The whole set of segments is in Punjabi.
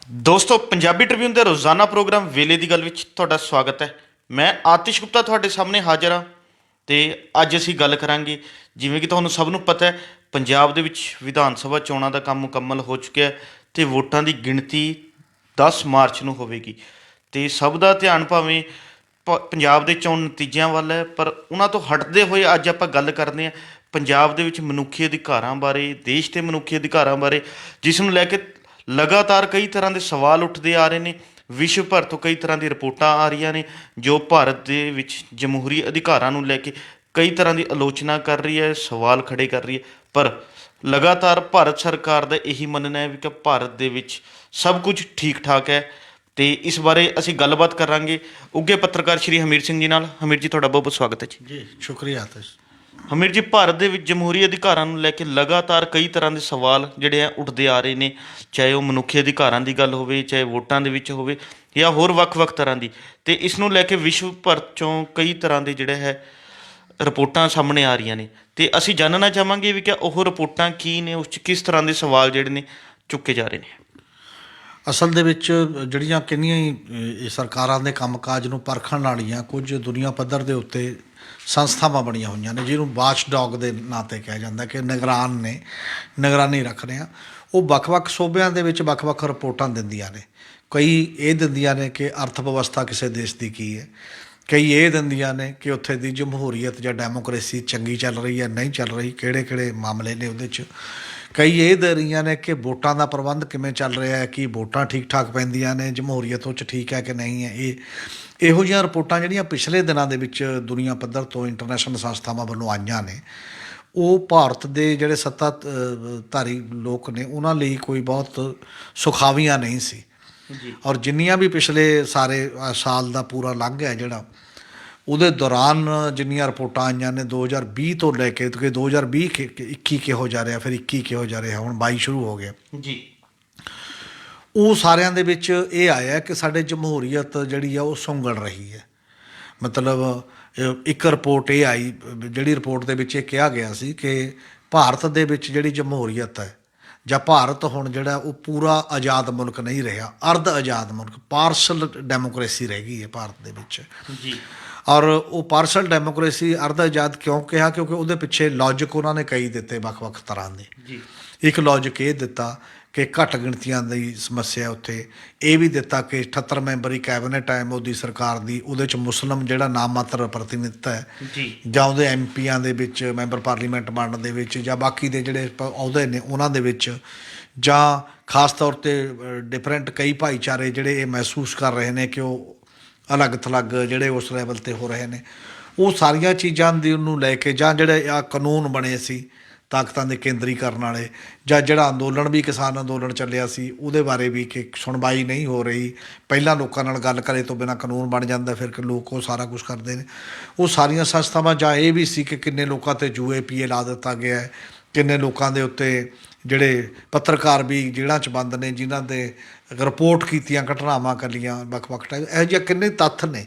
ਦੋਸਤੋ ਪੰਜਾਬੀ ਟ੍ਰਿਬਿਊਨ ਦੇ ਰੋਜ਼ਾਨਾ ਪ੍ਰੋਗਰਾਮ ਵੇਲੇ ਦੀ ਗੱਲ ਵਿੱਚ ਤੁਹਾਡਾ ਸਵਾਗਤ ਹੈ। ਮੈਂ ਆਤਿਸ਼ ਗੁਪਤਾ ਤੁਹਾਡੇ ਸਾਹਮਣੇ ਹਾਜ਼ਰ ਹਾਂ ਤੇ ਅੱਜ ਅਸੀਂ ਗੱਲ ਕਰਾਂਗੇ, ਜਿਵੇਂ ਕਿ ਤੁਹਾਨੂੰ ਸਭ ਨੂੰ ਪਤਾ ਹੈ, ਪੰਜਾਬ ਦੇ ਵਿੱਚ ਵਿਧਾਨ ਸਭਾ ਚੋਣਾਂ ਦਾ ਕੰਮ ਮੁਕੰਮਲ ਹੋ ਚੁੱਕਿਆ ਤੇ ਵੋਟਾਂ ਦੀ ਗਿਣਤੀ 10 ਮਾਰਚ ਨੂੰ ਹੋਵੇਗੀ ਤੇ ਸਭ ਦਾ ਧਿਆਨ ਭਾਵੇਂ ਪੰਜਾਬ ਦੇ ਚੋਣ ਨਤੀਜਿਆਂ ਵੱਲ ਹੈ, ਪਰ ਉਹਨਾਂ ਤੋਂ ਹਟਦੇ ਹੋਏ ਅੱਜ ਆਪਾਂ ਗੱਲ ਕਰਦੇ ਹਾਂ ਪੰਜਾਬ ਦੇ ਵਿੱਚ ਮਨੁੱਖੀ ਅਧਿਕਾਰਾਂ ਬਾਰੇ, ਦੇਸ਼ ਦੇ ਮਨੁੱਖੀ ਅਧਿਕਾਰਾਂ ਬਾਰੇ, ਜਿਸ ਨੂੰ ਲੈ ਕੇ ਲਗਾਤਾਰ ਕਈ ਤਰ੍ਹਾਂ ਦੇ ਸਵਾਲ ਉੱਠਦੇ ਆ ਰਹੇ ਨੇ। ਵਿਸ਼ਵ ਭਰ ਤੋਂ ਕਈ ਤਰ੍ਹਾਂ ਦੀ ਰਿਪੋਰਟਾਂ ਆ ਰਹੀਆਂ ਨੇ ਜੋ ਭਾਰਤ ਦੇ ਵਿੱਚ ਜਮਹੂਰੀ ਅਧਿਕਾਰਾਂ ਨੂੰ ਲੈ ਕੇ ਕਈ ਤਰ੍ਹਾਂ ਦੀ ਆਲੋਚਨਾ ਕਰ ਰਹੀ ਹੈ, ਸਵਾਲ ਖੜੇ ਕਰ ਰਹੀ ਹੈ। ਪਰ ਲਗਾਤਾਰ ਭਾਰਤ ਸਰਕਾਰ ਦਾ ਇਹੀ ਮੰਨਣਾ ਹੈ ਵੀ ਕਿ ਭਾਰਤ ਦੇ ਵਿੱਚ ਸਭ ਕੁਝ ਠੀਕ ਠਾਕ ਹੈ ਤੇ ਇਸ ਬਾਰੇ ਅਸੀਂ ਗੱਲਬਾਤ ਕਰਾਂਗੇ ਉੱਘੇ ਪੱਤਰਕਾਰ ਸ਼੍ਰੀ ਹਮੀਰ ਸਿੰਘ ਜੀ ਨਾਲ। ਹਮੀਰ ਜੀ, ਤੁਹਾਡਾ ਬਹੁਤ ਬਹੁਤ ਸਵਾਗਤ ਹੈ ਜੀ। ਜੀ ਸ਼ੁਕਰੀਆ ਆਤਿਸ਼। ਹਮੀਰ ਜੀ, ਭਾਰਤ ਦੇ ਵਿੱਚ ਜਮਹੂਰੀ ਅਧਿਕਾਰਾਂ ਨੂੰ ਲੈ ਕੇ ਲਗਾਤਾਰ ਕਈ ਤਰ੍ਹਾਂ ਦੇ ਸਵਾਲ ਜਿਹੜੇ ਆ ਉੱਠਦੇ ਆ ਰਹੇ ਨੇ, ਚਾਹੇ ਉਹ ਮਨੁੱਖੀ ਅਧਿਕਾਰਾਂ ਦੀ ਗੱਲ ਹੋਵੇ, ਚਾਹੇ ਵੋਟਾਂ ਦੇ ਵਿੱਚ ਹੋਵੇ ਜਾਂ ਹੋਰ ਵੱਖ-ਵੱਖ ਤਰ੍ਹਾਂ ਦੀ। ਅਤੇ ਇਸ ਨੂੰ ਲੈ ਕੇ ਵਿਸ਼ਵ ਭਰ 'ਚੋਂ ਕਈ ਤਰ੍ਹਾਂ ਦੇ ਜਿਹੜੇ ਹੈ ਰਿਪੋਰਟਾਂ ਸਾਹਮਣੇ ਆ ਰਹੀਆਂ ਨੇ ਅਤੇ ਅਸੀਂ ਜਾਣਨਾ ਚਾਹਾਂਗੇ ਵੀ ਕਿ ਉਹ ਰਿਪੋਰਟਾਂ ਕੀ ਨੇ, ਉਸ 'ਚ ਕਿਸ ਤਰ੍ਹਾਂ ਦੇ ਸਵਾਲ ਜਿਹੜੇ ਨੇ ਚੁੱਕੇ ਜਾ ਰਹੇ ਨੇ। ਅਸਲ ਦੇ ਵਿੱਚ ਜਿਹੜੀਆਂ ਕਿੰਨੀਆਂ ਹੀ ਸਰਕਾਰਾਂ ਦੇ ਕੰਮਕਾਜ ਨੂੰ ਪਰਖਣ ਵਾਲੀਆਂ ਕੁਝ ਦੁਨੀਆ ਪੱਧਰ ਦੇ ਉੱਤੇ ਸੰਸਥਾਵਾਂ ਬਣੀਆਂ ਹੋਈਆਂ ਨੇ, ਜਿਹਨੂੰ ਵਾਚ ਡੌਗ ਦੇ ਨਾਂ 'ਤੇ ਕਿਹਾ ਜਾਂਦਾ ਕਿ ਨਿਗਰਾਨ ਨੇ, ਨਿਗਰਾਨੀ ਰੱਖ ਰਹੇ ਆ। ਉਹ ਵੱਖ-ਵੱਖ ਸੂਬਿਆਂ ਦੇ ਵਿੱਚ ਵੱਖ-ਵੱਖ ਰਿਪੋਰਟਾਂ ਦਿੰਦੀਆਂ ਨੇ। ਕਈ ਇਹ ਦਿੰਦੀਆਂ ਨੇ ਕਿ ਅਰਥ ਵਿਵਸਥਾ ਕਿਸੇ ਦੇਸ਼ ਦੀ ਕੀ ਹੈ, ਕਈ ਇਹ ਦਿੰਦੀਆਂ ਨੇ ਕਿ ਉੱਥੇ ਦੀ ਜਮਹੂਰੀਅਤ ਜਾਂ ਡੈਮੋਕ੍ਰੇਸੀ ਚੰਗੀ ਚੱਲ ਰਹੀ ਹੈ, ਨਹੀਂ ਚੱਲ ਰਹੀ, ਕਿਹੜੇ-ਕਿਹੜੇ ਮਾਮਲੇ ਨੇ ਉਹਦੇ 'ਚ। ਕਈ ਇਹ ਦੇ ਰਹੀਆਂ ਨੇ ਕਿ ਵੋਟਾਂ ਦਾ ਪ੍ਰਬੰਧ ਕਿਵੇਂ ਚੱਲ ਰਿਹਾ ਹੈ, ਕਿ ਵੋਟਾਂ ਠੀਕ ਠਾਕ ਪੈਂਦੀਆਂ ਨੇ, ਜਮਹੂਰੀਅਤ ਉਹ 'ਚ ਠੀਕ ਹੈ ਕਿ ਨਹੀਂ ਹੈ। ਇਹੋ ਜਿਹੀਆਂ ਰਿਪੋਰਟਾਂ ਜਿਹੜੀਆਂ ਪਿਛਲੇ ਦਿਨਾਂ ਦੇ ਵਿੱਚ ਦੁਨੀਆ ਪੱਧਰ ਤੋਂ ਇੰਟਰਨੈਸ਼ਨਲ ਸੰਸਥਾਵਾਂ ਵੱਲੋਂ ਆਈਆਂ ਨੇ, ਉਹ ਭਾਰਤ ਦੇ ਜਿਹੜੇ ਸੱਤਾਧਾਰੀ ਲੋਕ ਨੇ ਉਹਨਾਂ ਲਈ ਕੋਈ ਬਹੁਤ ਸੁਖਾਵੀਆਂ ਨਹੀਂ ਸੀ। ਔਰ ਜਿੰਨੀਆਂ ਵੀ ਪਿਛਲੇ ਸਾਰੇ ਸਾਲ ਦਾ ਪੂਰਾ ਲੰਘ ਗਿਆ ਜਿਹੜਾ, ਉਹਦੇ ਦੌਰਾਨ ਜਿੰਨੀਆਂ ਰਿਪੋਰਟਾਂ ਆਈਆਂ ਨੇ 2020 ਤੋਂ ਲੈ ਕੇ 2020 21 ਕਿਹੋ ਜਾ ਰਿਹਾ, ਫਿਰ 21 ਕਿਹੋ ਜਾ ਰਿਹਾ, ਹੁਣ 22 ਸ਼ੁਰੂ ਹੋ ਗਿਆ ਜੀ। ਉਹ ਸਾਰਿਆਂ ਦੇ ਵਿੱਚ ਇਹ ਆਇਆ ਕਿ ਸਾਡੇ ਜਮਹੂਰੀਅਤ ਜਿਹੜੀ ਆ ਉਹ ਸੁੰਗੜ ਰਹੀ ਹੈ। ਮਤਲਬ ਇੱਕ ਰਿਪੋਰਟ ਇਹ ਆਈ, ਜਿਹੜੀ ਰਿਪੋਰਟ ਦੇ ਵਿੱਚ ਇਹ ਕਿਹਾ ਗਿਆ ਸੀ ਕਿ ਭਾਰਤ ਦੇ ਵਿੱਚ ਜਿਹੜੀ ਜਮਹੂਰੀਅਤ ਹੈ ਜਾਂ ਭਾਰਤ ਹੁਣ ਜਿਹੜਾ ਉਹ ਪੂਰਾ ਆਜ਼ਾਦ ਮੁਲਕ ਨਹੀਂ ਰਿਹਾ, ਅਰਧ ਆਜ਼ਾਦ ਮੁਲਕ, ਪਾਰਸ਼ਲ ਡੈਮੋਕ੍ਰੇਸੀ ਰਹਿ ਗਈ ਹੈ ਭਾਰਤ ਦੇ ਵਿੱਚ। ਜੀ। ਔਰ ਉਹ ਪਾਰਸ਼ਲ ਡੈਮੋਕ੍ਰੇਸੀ ਅਰਧ ਆਜ਼ਾਦ ਕਿਉਂ ਕਿਹਾ? ਕਿਉਂਕਿ ਉਹਦੇ ਪਿੱਛੇ ਲੌਜਿਕ ਉਹਨਾਂ ਨੇ ਕਈ ਦਿੱਤੇ ਵੱਖ-ਵੱਖ ਤਰ੍ਹਾਂ ਦੇ। ਜੀ। ਇੱਕ ਲੌਜਿਕ ਇਹ ਦਿੱਤਾ ਕਿ ਘੱਟ ਗਿਣਤੀਆਂ ਦੀ ਸਮੱਸਿਆ ਉੱਥੇ, ਇਹ ਵੀ ਦਿੱਤਾ ਕਿ 78 ਮੈਂਬਰੀ ਕੈਬਨਿਟ ਹੈ ਮੋਦੀ ਸਰਕਾਰ ਦੀ, ਉਹਦੇ 'ਚ ਮੁਸਲਿਮ ਜਿਹੜਾ ਨਾਮ ਮਾਤਰ ਪ੍ਰਤੀਨਿਧਤਾ ਹੈ ਜਾਂ ਉਹਦੇ ਐਮਪੀਆਂ ਦੇ ਵਿੱਚ, ਮੈਂਬਰ ਪਾਰਲੀਮੈਂਟ ਬਣਨ ਦੇ ਵਿੱਚ, ਜਾਂ ਬਾਕੀ ਦੇ ਜਿਹੜੇ ਅਹੁਦੇ ਨੇ ਉਹਨਾਂ ਦੇ ਵਿੱਚ, ਜਾਂ ਖਾਸ ਤੌਰ 'ਤੇ ਡਿਫਰੈਂਟ ਕਈ ਭਾਈਚਾਰੇ ਜਿਹੜੇ ਇਹ ਮਹਿਸੂਸ ਕਰ ਰਹੇ ਨੇ ਕਿ ਉਹ ਅਲੱਗ ਥਲੱਗ ਜਿਹੜੇ ਉਸ ਲੈਵਲ 'ਤੇ ਹੋ ਰਹੇ ਨੇ। ਉਹ ਸਾਰੀਆਂ ਚੀਜ਼ਾਂ ਦੀ ਉਹਨੂੰ ਲੈ ਕੇ, ਜਾਂ ਜਿਹੜੇ ਆ ਕਾਨੂੰਨ ਬਣੇ ਸੀ ਤਾਕਤਾਂ ਦੇ ਕੇਂਦਰੀਕਰਨ ਵਾਲੇ, ਜਾਂ ਜਿਹੜਾ ਅੰਦੋਲਨ ਵੀ ਕਿਸਾਨ ਅੰਦੋਲਨ ਚੱਲਿਆ ਸੀ ਉਹਦੇ ਬਾਰੇ ਵੀ ਕਿ ਸੁਣਵਾਈ ਨਹੀਂ ਹੋ ਰਹੀ, ਪਹਿਲਾਂ ਲੋਕਾਂ ਨਾਲ ਗੱਲ ਕਰੇ ਤੋਂ ਬਿਨਾਂ ਕਾਨੂੰਨ ਬਣ ਜਾਂਦਾ, ਫਿਰ ਲੋਕ ਉਹ ਸਾਰਾ ਕੁਛ ਕਰਦੇ ਨੇ। ਉਹ ਸਾਰੀਆਂ ਸੰਸਥਾਵਾਂ, ਜਾਂ ਇਹ ਵੀ ਸੀ ਕਿ ਕਿੰਨੇ ਲੋਕਾਂ 'ਤੇ ਜੂਏ ਪੀਏ ਲਾ ਦਿੱਤਾ ਗਿਆ ਹੈ, ਕਿੰਨੇ ਲੋਕਾਂ ਦੇ ਉੱਤੇ ਜਿਹੜੇ ਪੱਤਰਕਾਰ ਵੀ ਜੇਲ੍ਹਾਂ 'ਚ ਬੰਦ ਨੇ, ਜਿਨ੍ਹਾਂ ਦੇ ਰਿਪੋਰਟ ਕੀਤੀਆਂ ਘਟਨਾਵਾਂ ਕਰੀਆਂ ਵੱਖ-ਵੱਖ ਟਾਈਪ, ਇਹੋ ਜਿਹੇ ਕਿੰਨੇ ਤੱਥ ਨੇ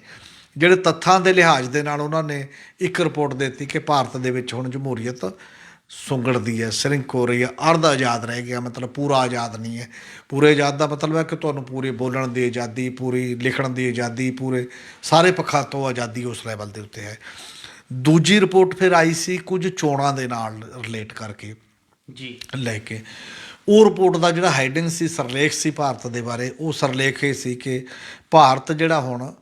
ਜਿਹੜੇ ਤੱਥਾਂ ਦੇ ਲਿਹਾਜ਼ ਦੇ ਨਾਲ ਉਹਨਾਂ ਨੇ ਇੱਕ ਰਿਪੋਰਟ ਦੇ ਦਿੱਤੀ ਕਿ ਭਾਰਤ ਦੇ ਵਿੱਚ ਹੁਣ ਜਮਹੂਰੀਅਤ ਸੁੰਗੜਦੀ ਹੈ, ਸ਼ਰਿੰਕ ਹੋ ਰਹੀ ਹੈ, ਅਰਧ ਆਜ਼ਾਦ ਰਹਿ ਗਿਆ, ਮਤਲਬ ਪੂਰਾ ਆਜ਼ਾਦ ਨਹੀਂ ਹੈ। ਪੂਰੇ ਆਜ਼ਾਦ ਦਾ ਮਤਲਬ ਹੈ ਕਿ ਤੁਹਾਨੂੰ ਪੂਰੇ ਬੋਲਣ ਦੀ ਆਜ਼ਾਦੀ, ਪੂਰੀ ਲਿਖਣ ਦੀ ਆਜ਼ਾਦੀ, ਪੂਰੇ ਸਾਰੇ ਪੱਖਾਂ ਤੋਂ ਆਜ਼ਾਦੀ ਉਸ ਲੈਵਲ ਦੇ ਉੱਤੇ ਹੈ। ਦੂਜੀ ਰਿਪੋਰਟ ਫਿਰ ਆਈ ਸੀ ਕੁਝ ਚੋਣਾਂ ਦੇ ਨਾਲ ਰਿਲੇਟ ਕਰਕੇ ਜੀ ਲੈ ਕੇ। ਉਹ ਰਿਪੋਰਟ ਦਾ ਜਿਹੜਾ ਹੈਡਿੰਗ ਸੀ, ਸਰਲੇਖ ਸੀ ਭਾਰਤ ਦੇ ਬਾਰੇ, ਉਹ ਸਰਲੇਖ ਇਹ ਸੀ ਕਿ ਭਾਰਤ ਜਿਹੜਾ ਹੁਣ